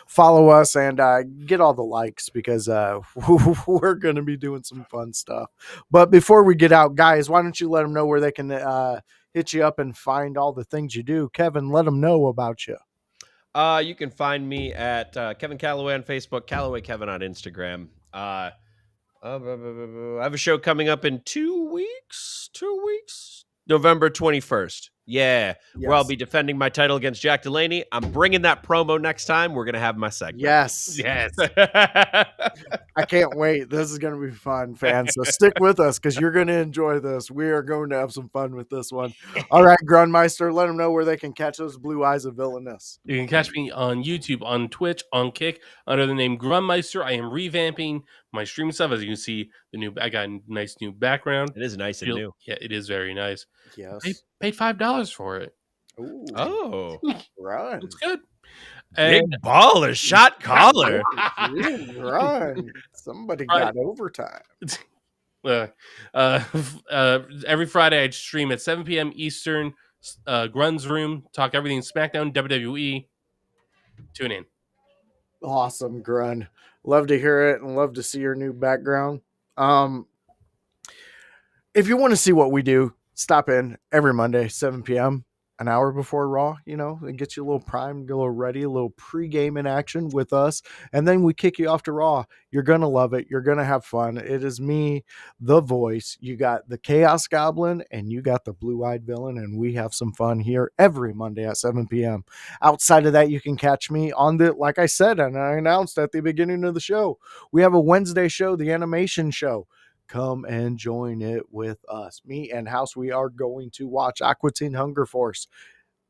[SPEAKER 1] Follow us and get all the likes, because we're going to be doing some fun stuff. But before we get out, guys, why don't you let them know where they can hit you up and find all the things you do? Kevin, let them know about you.
[SPEAKER 2] You can find me at Kevin Kalloway on Facebook, Kalloway Kevin on Instagram. I have a show coming up in 2 weeks. November 21st. Yeah, where I'll be defending my title against Jack Delaney. I'm bringing that promo next time. We're going to have my segment.
[SPEAKER 1] Yes.
[SPEAKER 3] Yes.
[SPEAKER 1] I can't wait. This is going to be fun, fans. So stick with us, because you're going to enjoy this. We are going to have some fun with this one. All right, Grunmeister, let them know where they can catch those blue eyes of villainous.
[SPEAKER 3] You can catch me on YouTube, on Twitch, on Kick under the name Grunmeister. I am revamping my stream stuff. As you can see, I got a nice new background.
[SPEAKER 2] It is nice and new.
[SPEAKER 3] Yeah, it is very nice.
[SPEAKER 1] Yes.
[SPEAKER 3] Paid $5 for it.
[SPEAKER 1] Ooh,
[SPEAKER 2] Oh,
[SPEAKER 1] run.
[SPEAKER 3] It's good.
[SPEAKER 2] big
[SPEAKER 3] And
[SPEAKER 2] baller, shot caller.
[SPEAKER 1] Run. Somebody got overtime.
[SPEAKER 3] Every Friday I stream at 7 p.m. Eastern. Grun's Room, talk everything SmackDown, WWE. Tune in.
[SPEAKER 1] Awesome, Grun. Love to hear it and love to see your new background. If you want to see what we do, stop in every Monday, 7 p.m., an hour before Raw, and get you a little primed, a little ready, a little pre-game in action with us. And then we kick you off to Raw. You're going to love it. You're going to have fun. It is me, the voice. You got the Chaos Goblin and you got the Blue-Eyed Villain. And we have some fun here every Monday at 7 p.m. Outside of that, you can catch me on like I said, and I announced at the beginning of the show, we have a Wednesday show, the animation show. Come and join it with us. Me and House, we are going to watch Aqua Teen Hunger Force.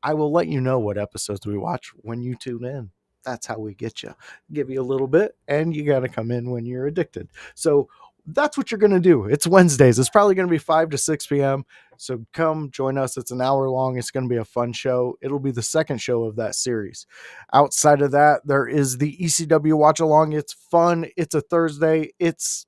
[SPEAKER 1] I will let you know what episodes we watch when you tune in. That's how we get you. Give you a little bit, and you got to come in when you're addicted. So that's what you're going to do. It's Wednesdays. It's probably going to be 5 to 6 p.m. So come join us. It's an hour long. It's going to be a fun show. It'll be the second show of that series. Outside of that, there is the ECW Watch Along. It's fun. It's a Thursday. It's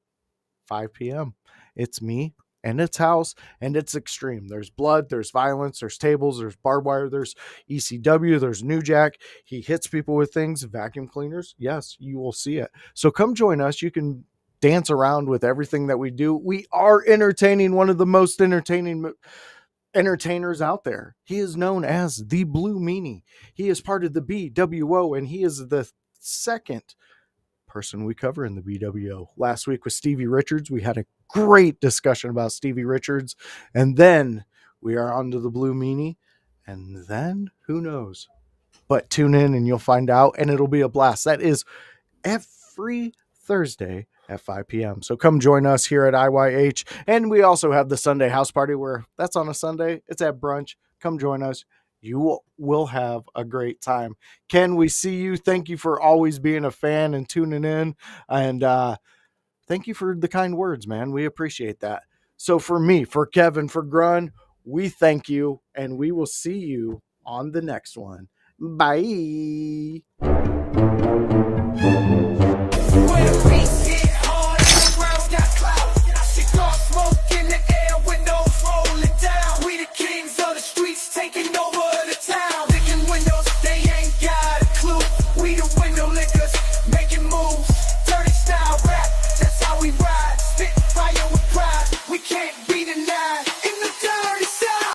[SPEAKER 1] 5 p.m. It's me and it's House and it's extreme. There's blood, there's violence, there's tables, there's barbed wire, there's ECW, there's New Jack. He hits people with things, vacuum cleaners. Yes, you will see it. So come join us. You can dance around with everything that we do. We are entertaining, one of the most entertaining entertainers out there. He is known as the Blue Meanie. He is part of the BWO and he is the second person we cover in the BWO. Last week with Stevie Richards, we had a great discussion about Stevie Richards, and then we are on to the Blue Meanie, and then who knows? But tune in and you'll find out, and it'll be a blast. That is every Thursday at 5 p.m. So come join us here at IYH, and we also have the Sunday house party where that's on a Sunday. It's at brunch. Come join us. You will have a great time. Ken, we see you. Thank you for always being a fan and tuning in. And thank you for the kind words, man. We appreciate that. So for me, for Kevin, for Grun, we thank you. And we will see you on the next one. Bye.